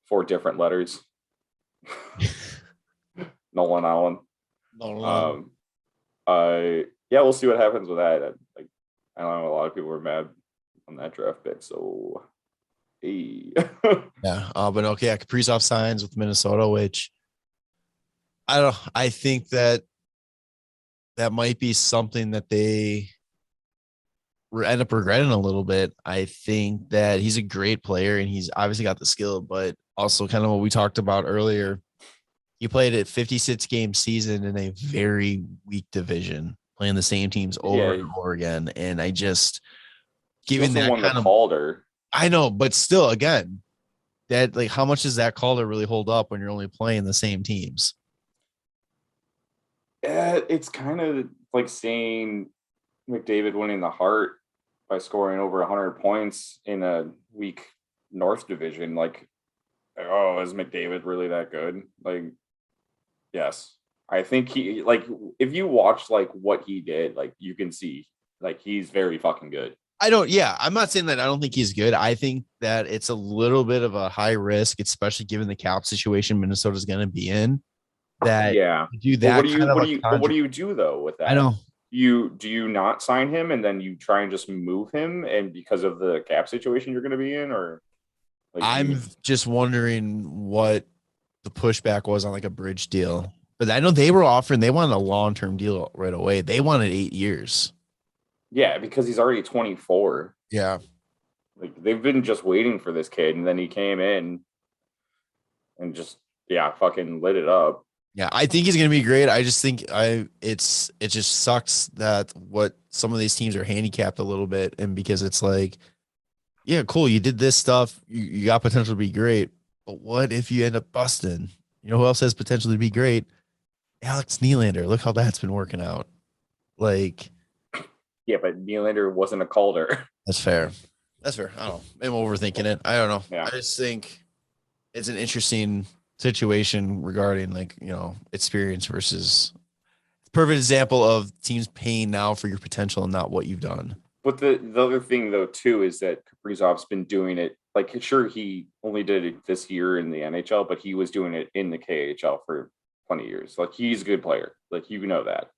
4 different letters. Nolan Allen. Yeah, we'll see what happens with that. I don't know, a lot of people were mad on that draft pick, so hey. Yeah, but okay, Kaprizov signs with Minnesota, which I think that might be something that they end up regretting a little bit. I think that he's a great player and he's obviously got the skill, but also kind of what we talked about earlier. He played a 56-game season in a very weak division, playing the same teams over and over again. And I just, given that kind of Calder. I know, but still, again, that like, how much does that Calder really hold up when you're only playing the same teams? It's kind of like saying McDavid winning the Hart by scoring over 100 points in a weak North Division. Like, oh, is McDavid really that good? Like, yes. I think he, like, if you watch like what he did, like you can see like he's very fucking good. I'm not saying that I don't think he's good. I think that it's a little bit of a high risk, especially given the cap situation Minnesota's going to be in. That do that. What do you do though with that? I know. Do you not sign him and then you try and just move him, and because of the cap situation you're going to be in, or like I'm just wondering what the pushback was on like a bridge deal. But I know they wanted a long-term deal right away. They wanted 8 years. Yeah, because he's already 24. Yeah. Like they've been just waiting for this kid, and then he came in and just fucking lit it up. Yeah, I think he's going to be great. I just think it just sucks that what some of these teams are handicapped a little bit, and because it's like, yeah, cool, you did this stuff, you got potential to be great, but what if you end up busting? You know who else has potential to be great? Alex Nylander. Look how that's been working out. Like, yeah, but Nylander wasn't a Calder. That's fair. I don't know. I'm overthinking it. I don't know. Yeah. I just think it's an interesting situation regarding like, you know, experience versus perfect example of teams paying now for your potential and not what you've done. But the other thing though too is that Kaprizov's been doing it. Like, sure, he only did it this year in the NHL, but he was doing it in the KHL for 20 years. Like, he's a good player. Like, you know that.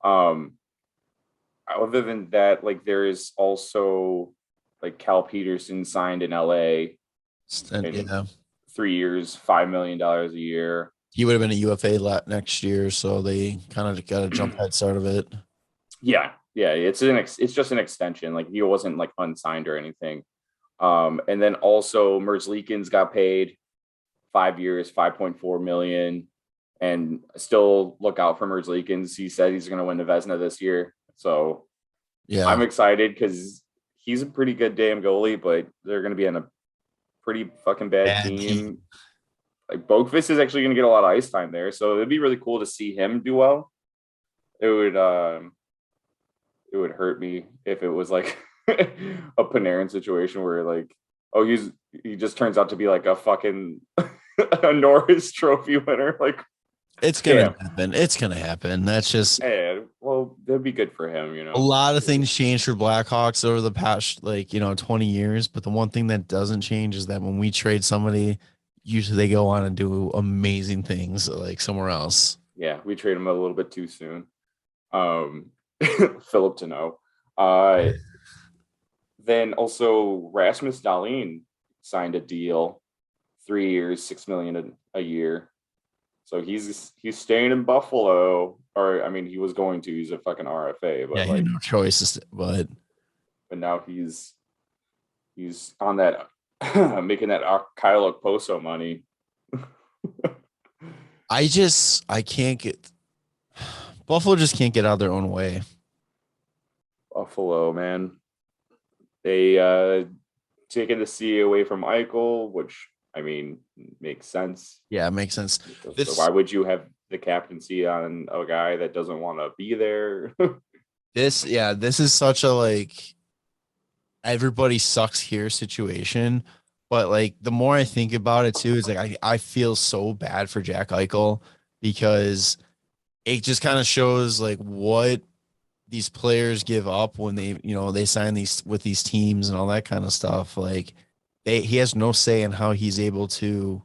Other than that, like, there is also like Cal Peterson signed in LA in 3 years, $5 million a year. He would have been a UFA next year, so they kind of got a jump head start of it. Yeah, it's just an extension. Like, he wasn't like unsigned or anything. And then also Merzlikins got paid 5 years, $5.4 million, and still look out for Merzlikins. He said he's going to win the Vezina this year, so yeah, I'm excited because he's a pretty good damn goalie, but they're going to be on a pretty fucking bad team. Like, Boqvist is actually going to get a lot of ice time there, so it'd be really cool to see him do well. It would hurt me if it was like a Panarin situation where, like, oh, he just turns out to be like a fucking a Norris Trophy winner. Like, it's gonna happen. It's gonna happen. That's just, well, that'd be good for him, you know. A lot of things changed for Blackhawks over the past 20 years, but the one thing that doesn't change is that when we trade somebody, usually they go on and do amazing things like somewhere else. Yeah, we trade him a little bit too soon. Philip to know. Then also Rasmus Dalian signed a deal, 3 years, $6 million a year. So he's staying in Buffalo, or I mean, he was going to. He's a fucking RFA, but he had no choices. But now he's on that making that Kyle Okposo money. I can't get Buffalo just can't get out of their own way. Buffalo, man, they taking the C away from Eichel, which, I mean, makes sense. Yeah, it makes sense. So why would you have the captaincy on a guy that doesn't want to be there? This is such a everybody sucks here situation. But the more I think about it too, is I feel so bad for Jack Eichel, because it just kind of shows what these players give up when they sign with these teams and all that kind of stuff. He has no say in how he's able to,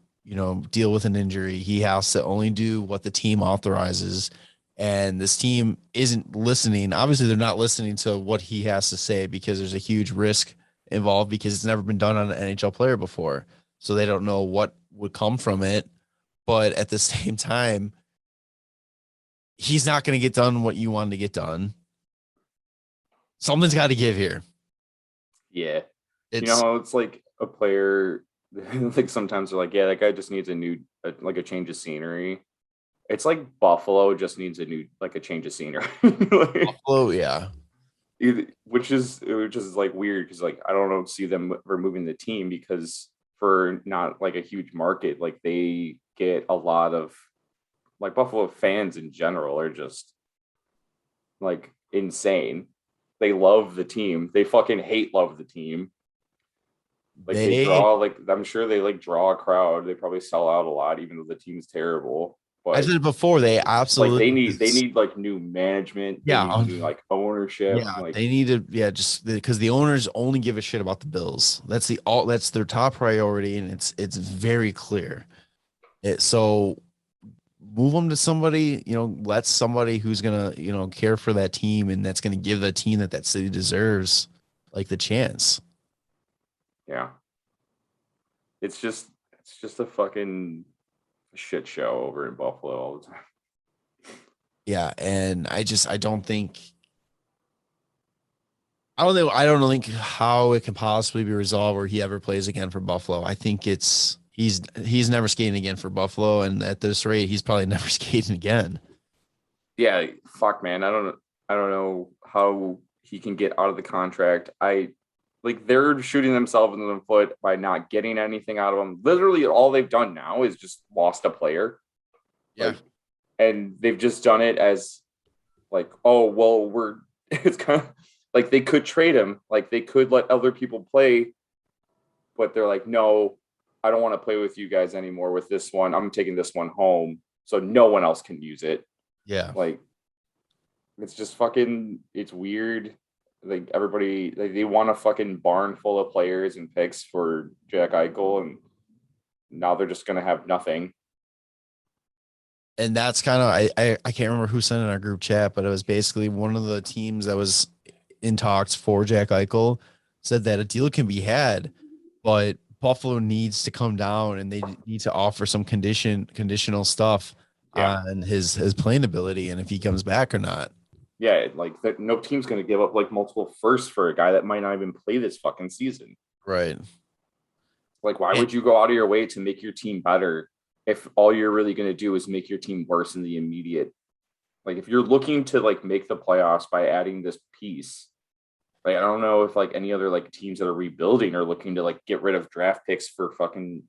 deal with an injury. He has to only do what the team authorizes, and this team isn't listening. Obviously, they're not listening to what he has to say, because there's a huge risk involved, because it's never been done on an NHL player before. So they don't know what would come from it. But at the same time, he's not going to get done what you wanted to get done. Something's got to give here. Yeah. It's like a player, like, sometimes they're like, yeah, that guy just needs a change of scenery. It's like Buffalo just needs a change of scenery. Buffalo, yeah. Which is weird, because I don't see them removing the team, because for not a huge market, they get a lot of Buffalo fans in general are just insane. They love the team. They fucking love the team. They draw I'm sure they draw a crowd. They probably sell out a lot, even though the team's terrible. But I said it before, they absolutely they need new management. Yeah, they need ownership. Yeah, they need to. Just because the owners only give a shit about the Bills. That's their top priority, and it's very clear. So move them to somebody, let somebody who's gonna care for that team, and that's gonna give the team that city deserves the chance. Yeah, it's just a fucking shit show over in Buffalo all the time. Yeah, and I don't think how it can possibly be resolved where he ever plays again for Buffalo. I think he's never skating again for Buffalo, and at this rate, he's probably never skating again. Yeah, fuck, man. I don't know how he can get out of the contract. They're shooting themselves in the foot by not getting anything out of him. Literally, all they've done now is just lost a player. Yeah. And they've just done it as oh, well, it's kind of they could trade him. They could let other people play, but they're like, no, I don't want to play with you guys anymore with this one. I'm taking this one home, so no one else can use it. Yeah. It's just fucking, it's weird. like everybody, they want a fucking barn full of players and picks for Jack Eichel, and now they're just gonna have nothing. And that's kind of I can't remember who sent in our group chat, but it was basically one of the teams that was in talks for Jack Eichel said that a deal can be had, but Buffalo needs to come down and they need to offer some conditional stuff on his playing ability and if he comes back or not. Yeah, like no team's going to give up like multiple firsts for a guy that might not even play this fucking season. Right. Like, why would you go out of your way to make your team better if all you're really going to do is make your team worse in the immediate? Like, if you're looking to like make the playoffs by adding this piece, like I don't know if like any other like teams that are rebuilding are looking to like get rid of draft picks for fucking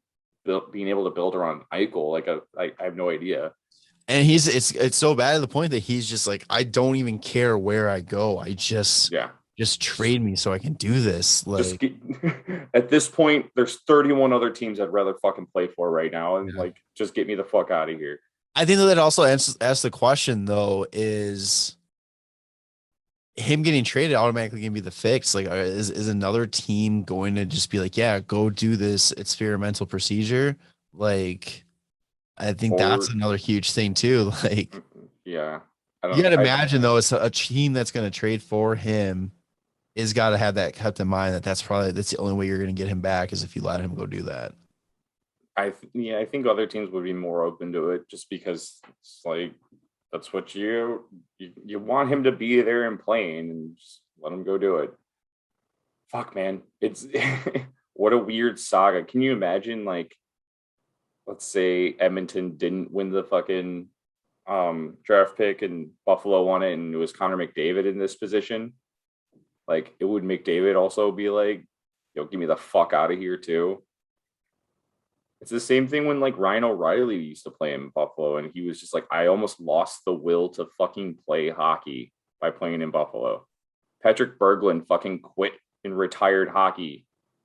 being able to build around Eichel. Like, I have no idea. And it's so bad to the point that he's just like, I don't even care where I go. I just trade me so I can do this. Like at this point, there's 31 other teams I'd rather fucking play for right now, and like just get me the fuck out of here. I think that also asks the question though: is him getting traded automatically gonna be the fix? Like, is another team going to just be like, yeah, go do this experimental procedure? Like, I think that's another huge thing too. Like, yeah, you got to imagine though, it's a team that's going to trade for him is got to have that kept in mind that's the only way you're going to get him back is if you let him go do that. I think other teams would be more open to it just because it's like that's what you want him to be there and playing, and just let him go do it. Fuck, man, it's what a weird saga. Can you imagine like? Let's say Edmonton didn't win the fucking draft pick and Buffalo won it and it was Connor McDavid in this position. Like, it would McDavid also be like, yo, get me the fuck out of here too. It's the same thing when like Ryan O'Reilly used to play in Buffalo and he was just like, I almost lost the will to fucking play hockey by playing in Buffalo. Patrick Berglund fucking quit and retired hockey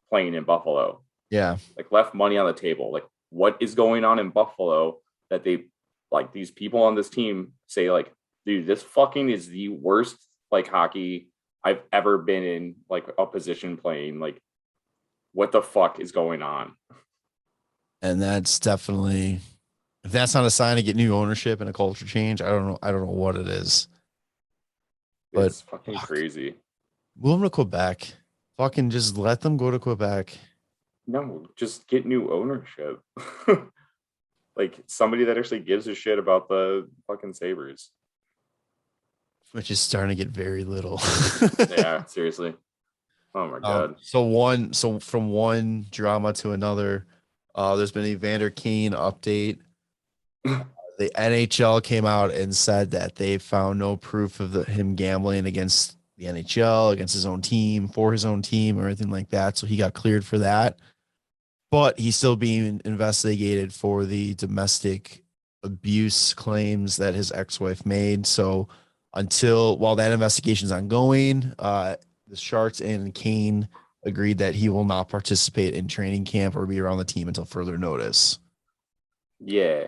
playing in Buffalo. Yeah. Like, left money on the table. Like, what is going on in Buffalo that they like these people on this team say like, dude, this fucking is the worst like hockey I've ever been in, like a position playing. Like, what the fuck is going on? And that's definitely, if that's not a sign to get new ownership and a culture change, I don't know what it is. But it's fucking crazy. Move them to Quebec. Fucking just let them go to Quebec. No, just get new ownership. Like somebody that actually gives a shit about the fucking Sabres. Which is starting to get very little. Yeah, seriously. Oh my God. So from one drama to another, there's been a Evander Kane update. The NHL came out and said that they found no proof of him gambling against the NHL, against his own team, for his own team, or anything like that. So he got cleared for that. But he's still being investigated for the domestic abuse claims that his ex-wife made. So while that investigation is ongoing, the Sharks and Kane agreed that he will not participate in training camp or be around the team until further notice. Yeah.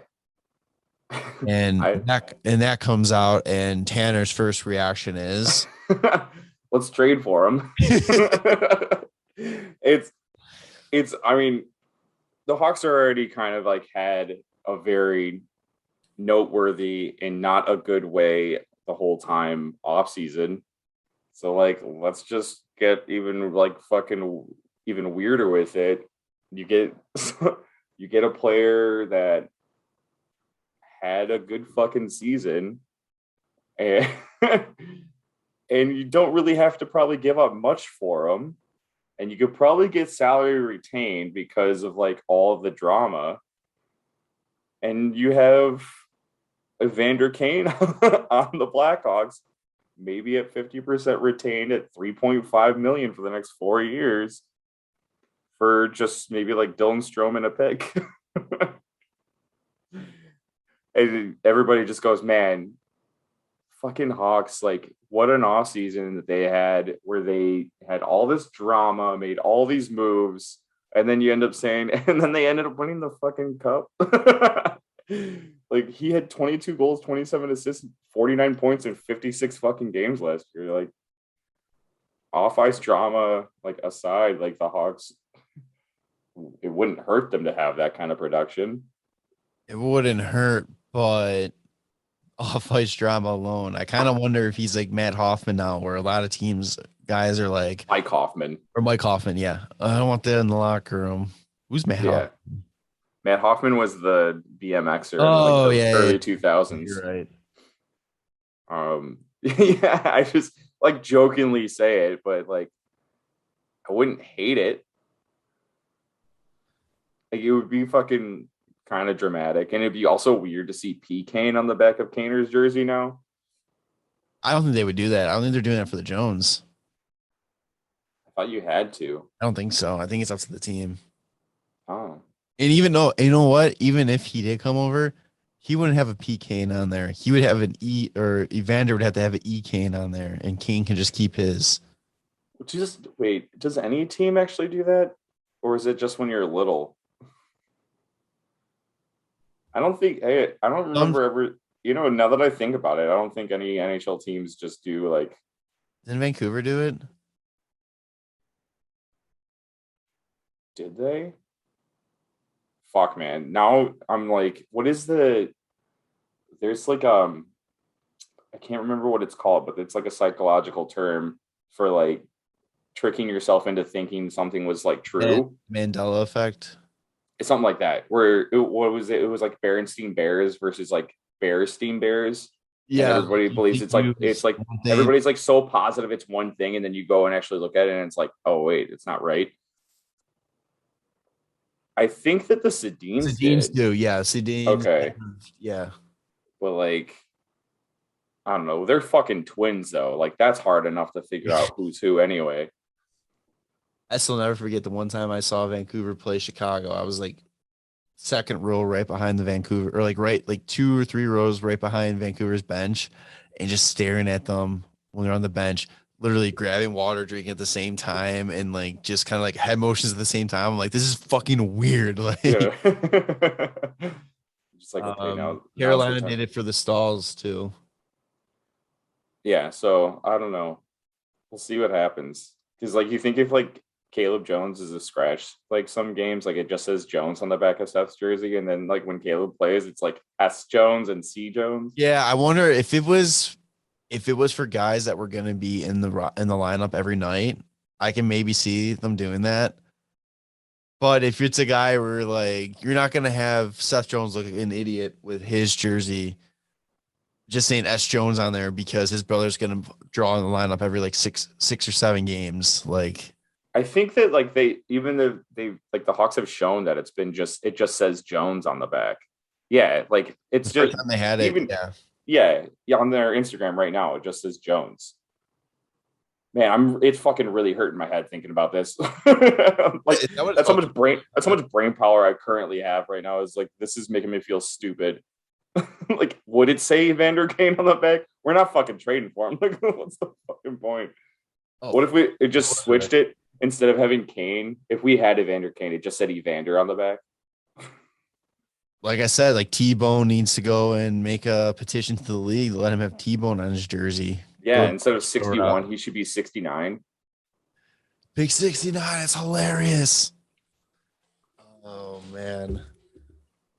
And that comes out, and Tanner's first reaction is, let's trade for him. It's I mean, the Hawks are already kind of like had a very noteworthy and not a good way the whole time off season. So like, let's just get even like fucking even weirder with it. You get a player that had a good fucking season and and you don't really have to probably give up much for him. And you could probably get salary retained because of like all of the drama. And you have Evander Kane on the Blackhawks, maybe at 50% retained at $3.5 million for the next 4 years for just maybe like Dylan Strome and a pick. And everybody just goes, man, fucking Hawks, like what an off season that they had where they had all this drama, made all these moves, and then you end up saying, and then they ended up winning the fucking cup. Like he had 22 goals, 27 assists, 49 points in 56 fucking games last year. Like off ice drama like aside, like the Hawks, it wouldn't hurt them to have that kind of production. It wouldn't hurt, but off ice drama alone, I kind of wonder if he's like Matt Hoffman now, where a lot of teams guys are like Mike Hoffman. Yeah. I don't want that in the locker room. Who's Matt Hoffman? Matt Hoffman was the BMXer in the early 2000s. You're right. Yeah, I just like jokingly say it, but like I wouldn't hate it. Like it would be fucking kind of dramatic, and it'd be also weird to see P. Kane on the back of Kaner's jersey now. I don't think they would do that. I don't think they're doing that for the Jones. I thought you had to. I don't think so. I think it's up to the team. Oh. And even though, you know what? Even if he did come over, he wouldn't have a P. Kane on there. He would have an E, or Evander would have to have an E. Kane on there, and Kane can just keep his. Just wait, does any team actually do that? Or is it just when you're little? I don't remember ever, now that I think about it, I don't think any NHL teams just do like. Didn't Vancouver do it? Did they? Fuck, man. Now I'm like, what is there's like, I can't remember what it's called, but it's like a psychological term for like tricking yourself into thinking something was like true. Mandela effect. It's something like that. Where what was it? It was like Berenstain Bears versus like Bearstein Bears. Yeah, and everybody believes it's like everybody's like so positive it's one thing, and then you go and actually look at it, and it's like, oh wait, it's not right. I think that the Sedins do, yeah. Sedins, okay, yeah, but like, I don't know. They're fucking twins though. Like that's hard enough to figure out who's who anyway. I still never forget the one time I saw Vancouver play Chicago. I was like second row right behind the Vancouver, or like 2 or 3 rows right behind Vancouver's bench, and just staring at them when they're on the bench, literally grabbing water, drinking at the same time, and like just kind of like head motions at the same time. I'm like, this is fucking weird. Like, yeah. Just like, okay, now Carolina did it for the Stalls too. Yeah, so I don't know. We'll see what happens. Because like you think if like Caleb Jones is a scratch, like some games, like it just says Jones on the back of Seth's jersey, and then like when Caleb plays, it's like S Jones and C Jones. Yeah, I wonder if it was for guys that were going to be in the lineup every night, I can maybe see them doing that. But if it's a guy where like you're not going to have Seth Jones look like an idiot with his jersey, just saying S Jones on there because his brother's going to draw in the lineup every like six or 7 games, like. I think that like they like the Hawks have shown that it just says Jones on the back. Yeah, like it's the just time they had it. Even, yeah, on their Instagram right now it just says Jones. Man, it's fucking really hurting my head thinking about this. Like that's how much brain power I currently have right now. Is like this is making me feel stupid. Like, would it say Evander Kane on the back? We're not fucking trading for him. Like, what's the fucking point? What if it just switched it? Instead of having Kane, if we had Evander Kane, it just said Evander on the back. Like I said, like T-Bone needs to go and make a petition to the league to let him have T-Bone on his jersey. Yeah, instead of 61, he should be 69. Big 69, it's hilarious. Oh man.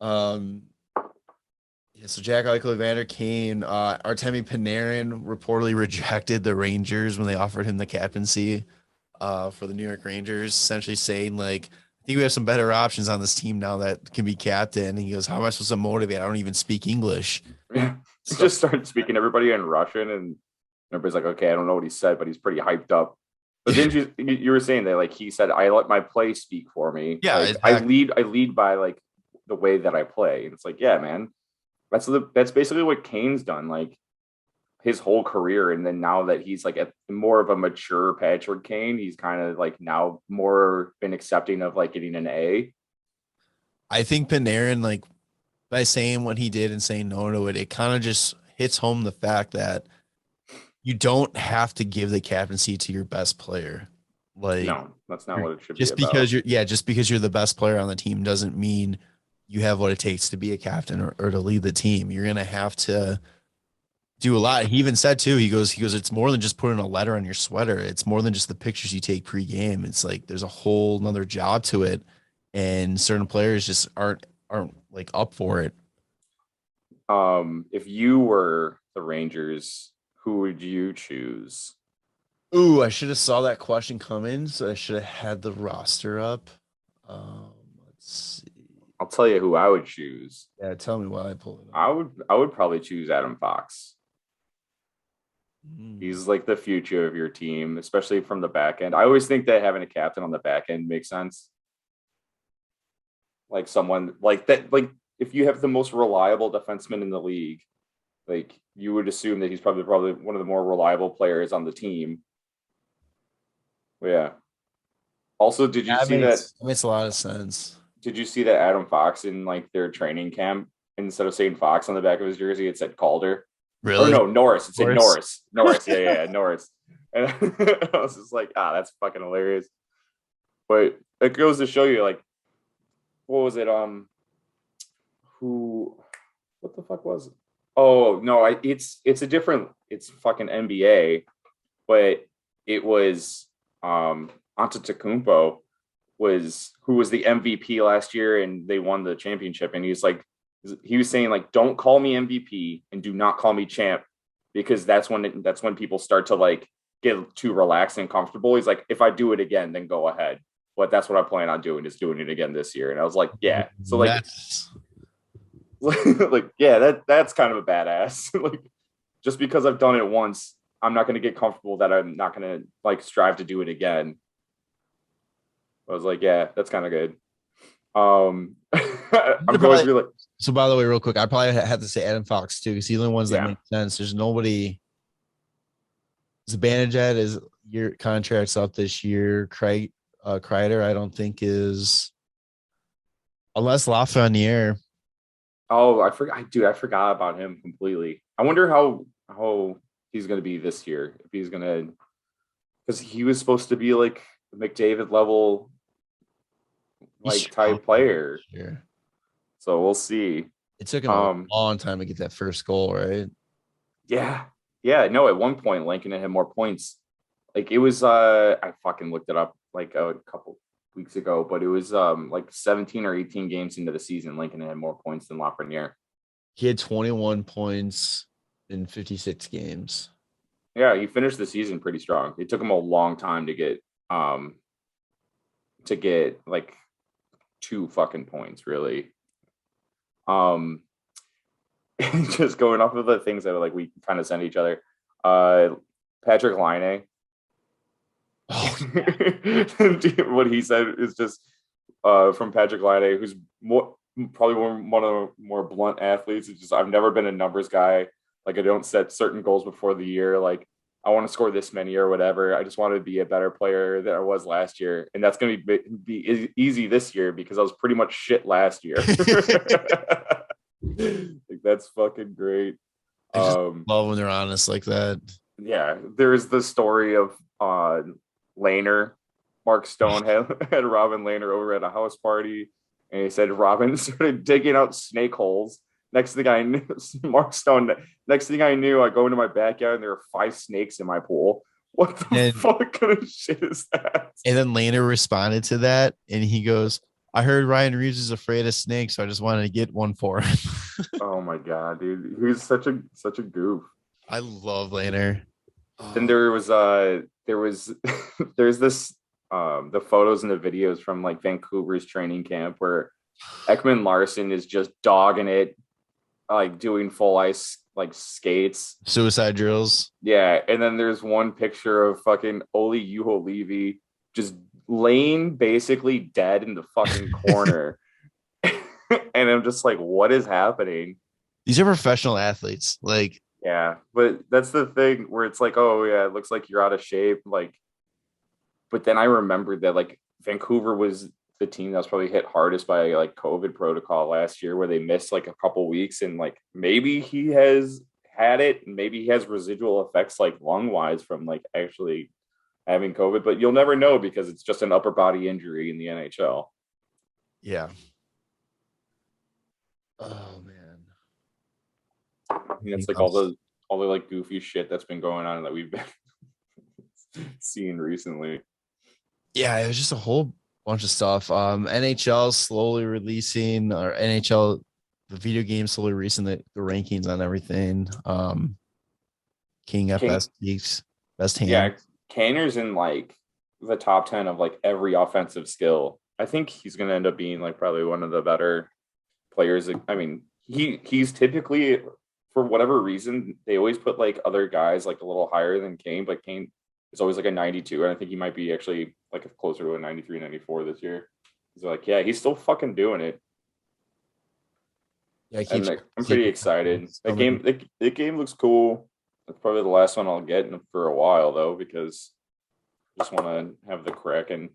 Yeah, so Jack Eichel, Evander Kane, Artemi Panarin reportedly rejected the Rangers when they offered him the captaincy. For the New York Rangers, essentially saying like, I think we have some better options on this team now that can be captain. And he goes, how am I supposed to motivate? I don't even speak English. Yeah. He just started speaking everybody in Russian, and everybody's like, okay, I don't know what he said, but he's pretty hyped up. But then you were saying that like he said, I let my play speak for me. Yeah, like, exactly. I lead by like the way that I play. And it's like, yeah, man, that's basically what Kane's done. Like his whole career, and then now that he's like more of a mature Patrick Kane, he's kind of like now more been accepting of like getting an A. I think Panarin, like by saying what he did and saying no to it, it kind of just hits home the fact that you don't have to give the captaincy to your best player. Like, no, that's not what it should be. Just because you're the best player on the team doesn't mean you have what it takes to be a captain or to lead the team. You're gonna have to do a lot. He even said too, he goes, it's more than just putting a letter on your sweater. It's more than just the pictures you take pregame. It's like there's a whole nother job to it. And certain players just aren't like up for it. If you were the Rangers, who would you choose? Ooh, I should have saw that question come in, so I should have had the roster up. Let's see. I'll tell you who I would choose. Yeah, tell me why I pulled it up. I would probably choose Adam Fox. Mm. He's like the future of your team, especially from the back end. I always think that having a captain on the back end makes sense. Like someone like that, like if you have the most reliable defenseman in the league, like you would assume that he's probably one of the more reliable players on the team. But yeah. Also, did you see that? It makes a lot of sense. Did you see that Adam Fox in like their training camp, instead of saying Fox on the back of his jersey, it said Calder? Really? Or no, Norris. It said Norris. Norris. Yeah, Norris. And I was just like, that's fucking hilarious. But it goes to show you, like, what was it? What the fuck was it? Oh no, it's fucking NBA, but it was Antetokounmpo who was the MVP last year, and they won the championship. And he was saying like, don't call me MVP and do not call me champ, because that's when people start to like get too relaxed and comfortable. He's like, if I do it again, then go ahead. But that's what I plan on doing, is doing it again this year. And I was like, yeah. So like, like, yeah, that's kind of a badass. Like, just because I've done it once, I'm not going to get comfortable that I'm not going to like strive to do it again. I was like, yeah, that's kind of good. I'm going through like. So by the way, real quick, I probably have to say Adam Fox too, because he's the only ones that make sense. There's nobody. Zibanejad is your contract's up this year. Kreider, I don't think is, unless Lafreniere. Oh, I forgot about him completely. I wonder how he's going to be this year. If he's going to, because he was supposed to be like McDavid level, like type player. Sure. So we'll see. It took him a long time to get that first goal, right? Yeah. No, at one point, Lincoln had more points. Like it was, I fucking looked it up like a couple weeks ago, but it was like 17 or 18 games into the season, Lincoln had more points than Lafreniere. He had 21 points in 56 games. Yeah, he finished the season pretty strong. It took him a long time to get like 2 fucking points, really. Just going off of the things that like we kind of send each other. Patrick Laine. What he said is just from Patrick Laine, who's probably one of the more blunt athletes. It's just, I've never been a numbers guy. Like, I don't set certain goals before the year. Like, I want to score this many or whatever. I just want to be a better player than I was last year. And that's going to be easy this year because I was pretty much shit last year. Like, that's fucking great. I just love when they're honest like that. Yeah. There's the story of Lehner. Mark Stone had Robin Lehner over at a house party, and he said Robin started digging out snake holes. Next thing I knew, Mark Stone, next thing I knew, I go into my backyard and there were 5 snakes in my pool. What the fuck kind of shit is that? And then Lehner responded to that, and he goes, I heard Ryan Reeves is afraid of snakes, so I just wanted to get one for him. Oh my God, dude. He's such a goof. I love Lehner. Then there's this the photos and the videos from like Vancouver's training camp where Ekman Larson is just dogging it, like doing full ice like skates, suicide drills. Yeah, and then there's one picture of fucking Oli Juho-Levi just laying basically dead in the fucking corner. And I'm just like, what is happening? These are professional athletes. Like, yeah, but that's the thing where it's like, oh yeah, it looks like you're out of shape. Like, but then I remembered that like Vancouver was the team that was probably hit hardest by like COVID protocol last year, where they missed like a couple weeks, and like maybe he has had it, and maybe he has residual effects like lung wise from like actually having COVID, but you'll never know because it's just an upper body injury in the NHL. Yeah. Oh man. It's like all all the like goofy shit that's been going on that we've been seeing recently. Yeah, it was just a whole bunch of stuff. NHL slowly releasing, or NHL, the video game slowly releasing the rankings on everything. King at best peaks, best hand. Yeah, Kaner's in like the top 10 of like every offensive skill. I think he's going to end up being like probably one of the better players. I mean, he's typically, for whatever reason, they always put like other guys like a little higher than Kane, but Kane is always like a 92, and I think he might be actually like closer to a 93, 94 this year. He's like, yeah, he's still fucking doing it. Yeah, I'm pretty excited. The game looks cool. That's probably the last one I'll get for a while though, because I just want to have the Kraken.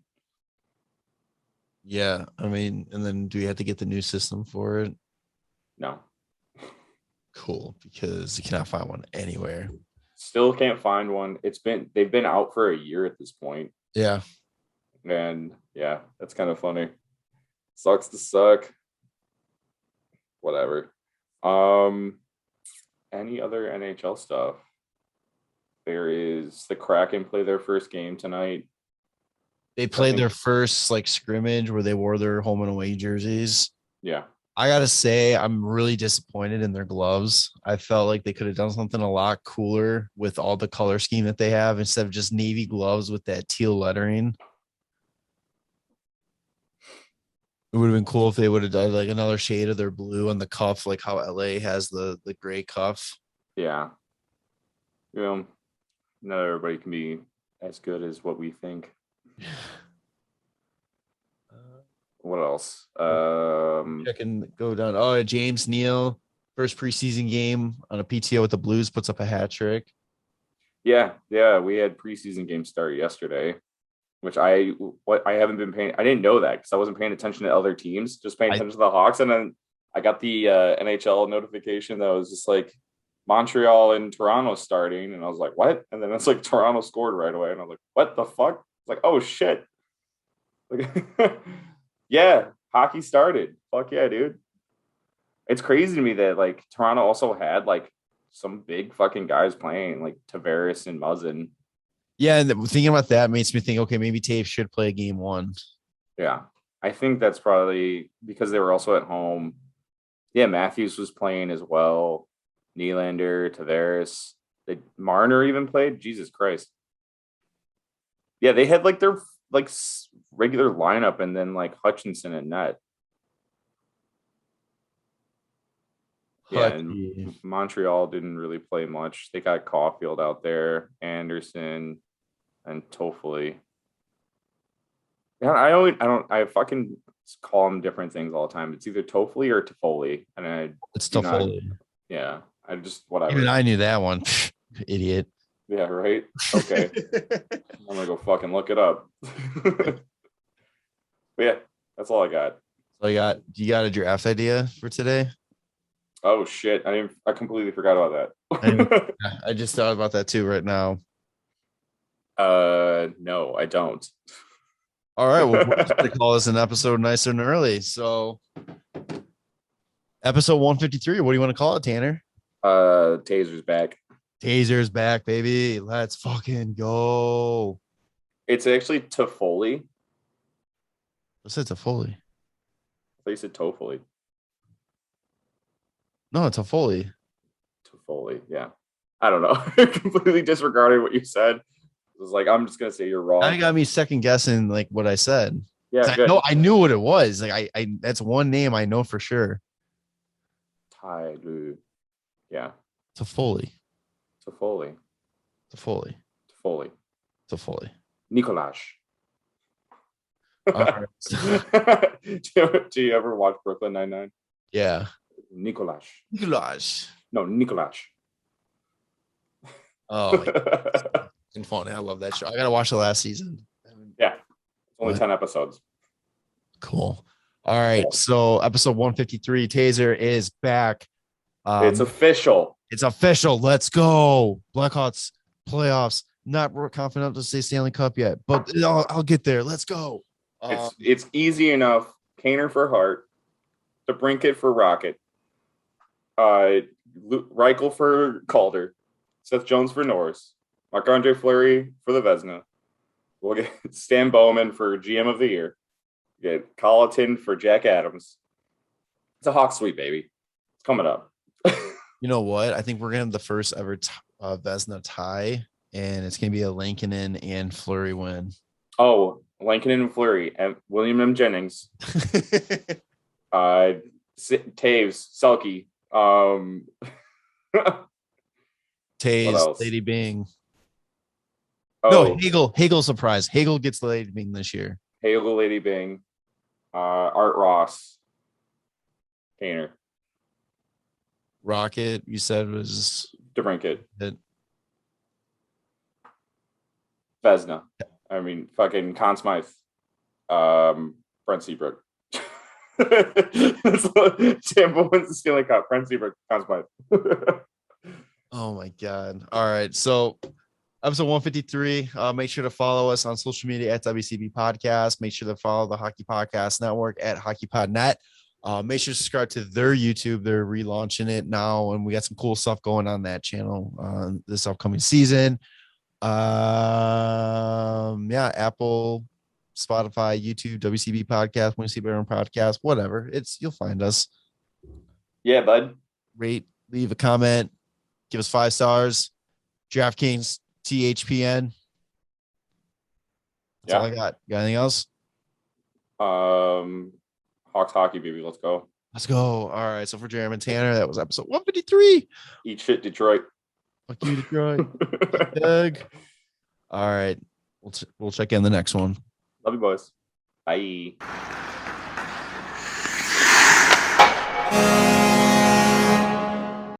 Yeah, I mean, and then do we have to get the new system for it? No. Cool, because you cannot find one anywhere. Still can't find one. They've been out for a year at this point. Yeah. And yeah, that's kind of funny. Sucks to suck. Whatever. Any other NHL stuff? There is the Kraken play their first game tonight. They played their first like scrimmage where they wore their home and away jerseys. Yeah. I gotta say, I'm really disappointed in their gloves. I felt like they could have done something a lot cooler with all the color scheme that they have instead of just navy gloves with that teal lettering. It would have been cool if they would have done like another shade of their blue on the cuff, like how LA has the gray cuff. Yeah. Not everybody can be as good as what we think. What else? I can go down. Oh, James Neal, first preseason game on a PTO with the Blues, puts up a hat trick. Yeah. We had preseason games start yesterday, which I haven't been paying. I didn't know that because I wasn't paying attention to other teams, just paying attention to the Hawks. And then I got the NHL notification that was just like Montreal and Toronto starting, and I was like, what? And then it's like Toronto scored right away, and I was like, what the fuck? It's like, oh shit. Like, yeah, hockey started. Fuck yeah, dude. It's crazy to me that like Toronto also had like some big fucking guys playing, like Tavares and Muzzin. Yeah, and thinking about that makes me think, okay, maybe Taves should play game one. Yeah, I think that's probably because they were also at home. Yeah, Matthews was playing as well. Nylander, Tavares, Marner even played. Jesus Christ. Yeah, they had like their like regular lineup, and then like Hutchinson and net. Yeah, and Montreal didn't really play much. They got Caulfield out there, Anderson, and Toffoli. Yeah, I fucking call them different things all the time. It's either Toffoli or Toffoli, and it's Toffoli. Yeah, I just whatever. Even I knew that one, idiot. Yeah, right. Okay, I'm gonna go fucking look it up. But yeah, that's all I got. So you got a draft idea for today? Oh shit! I completely forgot about that. I just thought about that too right now. No, I don't. All right, well, we're just gonna call this an episode nice and early. So, episode 153. What do you want to call it, Tanner? Tazer's back. Tazer's back, baby. Let's fucking go. It's actually Toffoli. What's it, Toffoli? I thought you said Toffoli. No, it's Toffoli. Toffoli, yeah. I don't know. Completely disregarded what you said. It was like, I'm just gonna say you're wrong. Now you got me second guessing like what I said. Yeah, I knew what it was. Like I that's one name I know for sure. Tyler. Yeah. Toffoli. Nikolaj. Right. Do you ever watch Brooklyn Nine-Nine? Yeah. Nikolaj. No, Nikolaj. Oh, it's funny. I love that show. I gotta watch the last season. Yeah, it's only 10 episodes. Cool. All right, so episode 153, Tazer is back. It's official. Let's go. Blackhawks playoffs. Not confident to say Stanley Cup yet, but I'll get there. Let's go. It's easy enough. Kaner for Hart, DeBrincat for Rocket, Reichel for Calder, Seth Jones for Norris. Marc-Andre Fleury for the Vezina. We'll get Stan Bowman for GM of the Year. We'll get Colleton for Jack Adams. It's a Hawk sweep, baby. It's coming up. You know what? I think we're going to have the first ever Vezina tie, and it's going to be a Lankinen and Fleury win. Oh, Lankinen and Fleury and William M. Jennings. Taves, Selke. Taze, Lady Bing. Oh, no, Hagel surprise. Hagel gets the Lady Bing this year. Hagel, Lady Bing. Art Ross. Kaner. Rocket, you said was DeBrincat. Vezina. I mean, fucking Conn Smythe. Brent Seabrook. Tampa wins the Stanley Cup. Brent Seabrook, Conn Smythe. Oh my God. All right. So episode 153. Make sure to follow us on social media at WCBPodcast. Make sure to follow the Hockey Podcast Network at HockeyPodNet. Make sure to subscribe to their YouTube. They're relaunching it now, and we got some cool stuff going on that channel this upcoming season. Apple, Spotify, YouTube, WCB Podcast, WCB Podcast, whatever. You'll find us. Yeah, bud. Rate, leave a comment, give us 5 stars. DraftKings, THPN. That's all I got. You got anything else? Hawks hockey, baby. Let's go. Let's go. All right. So for Jarom and Tanner, that was episode 153. Eat shit, Detroit. Fuck you, Detroit. Doug. All right. We'll check in the next one. Love you, boys. Bye.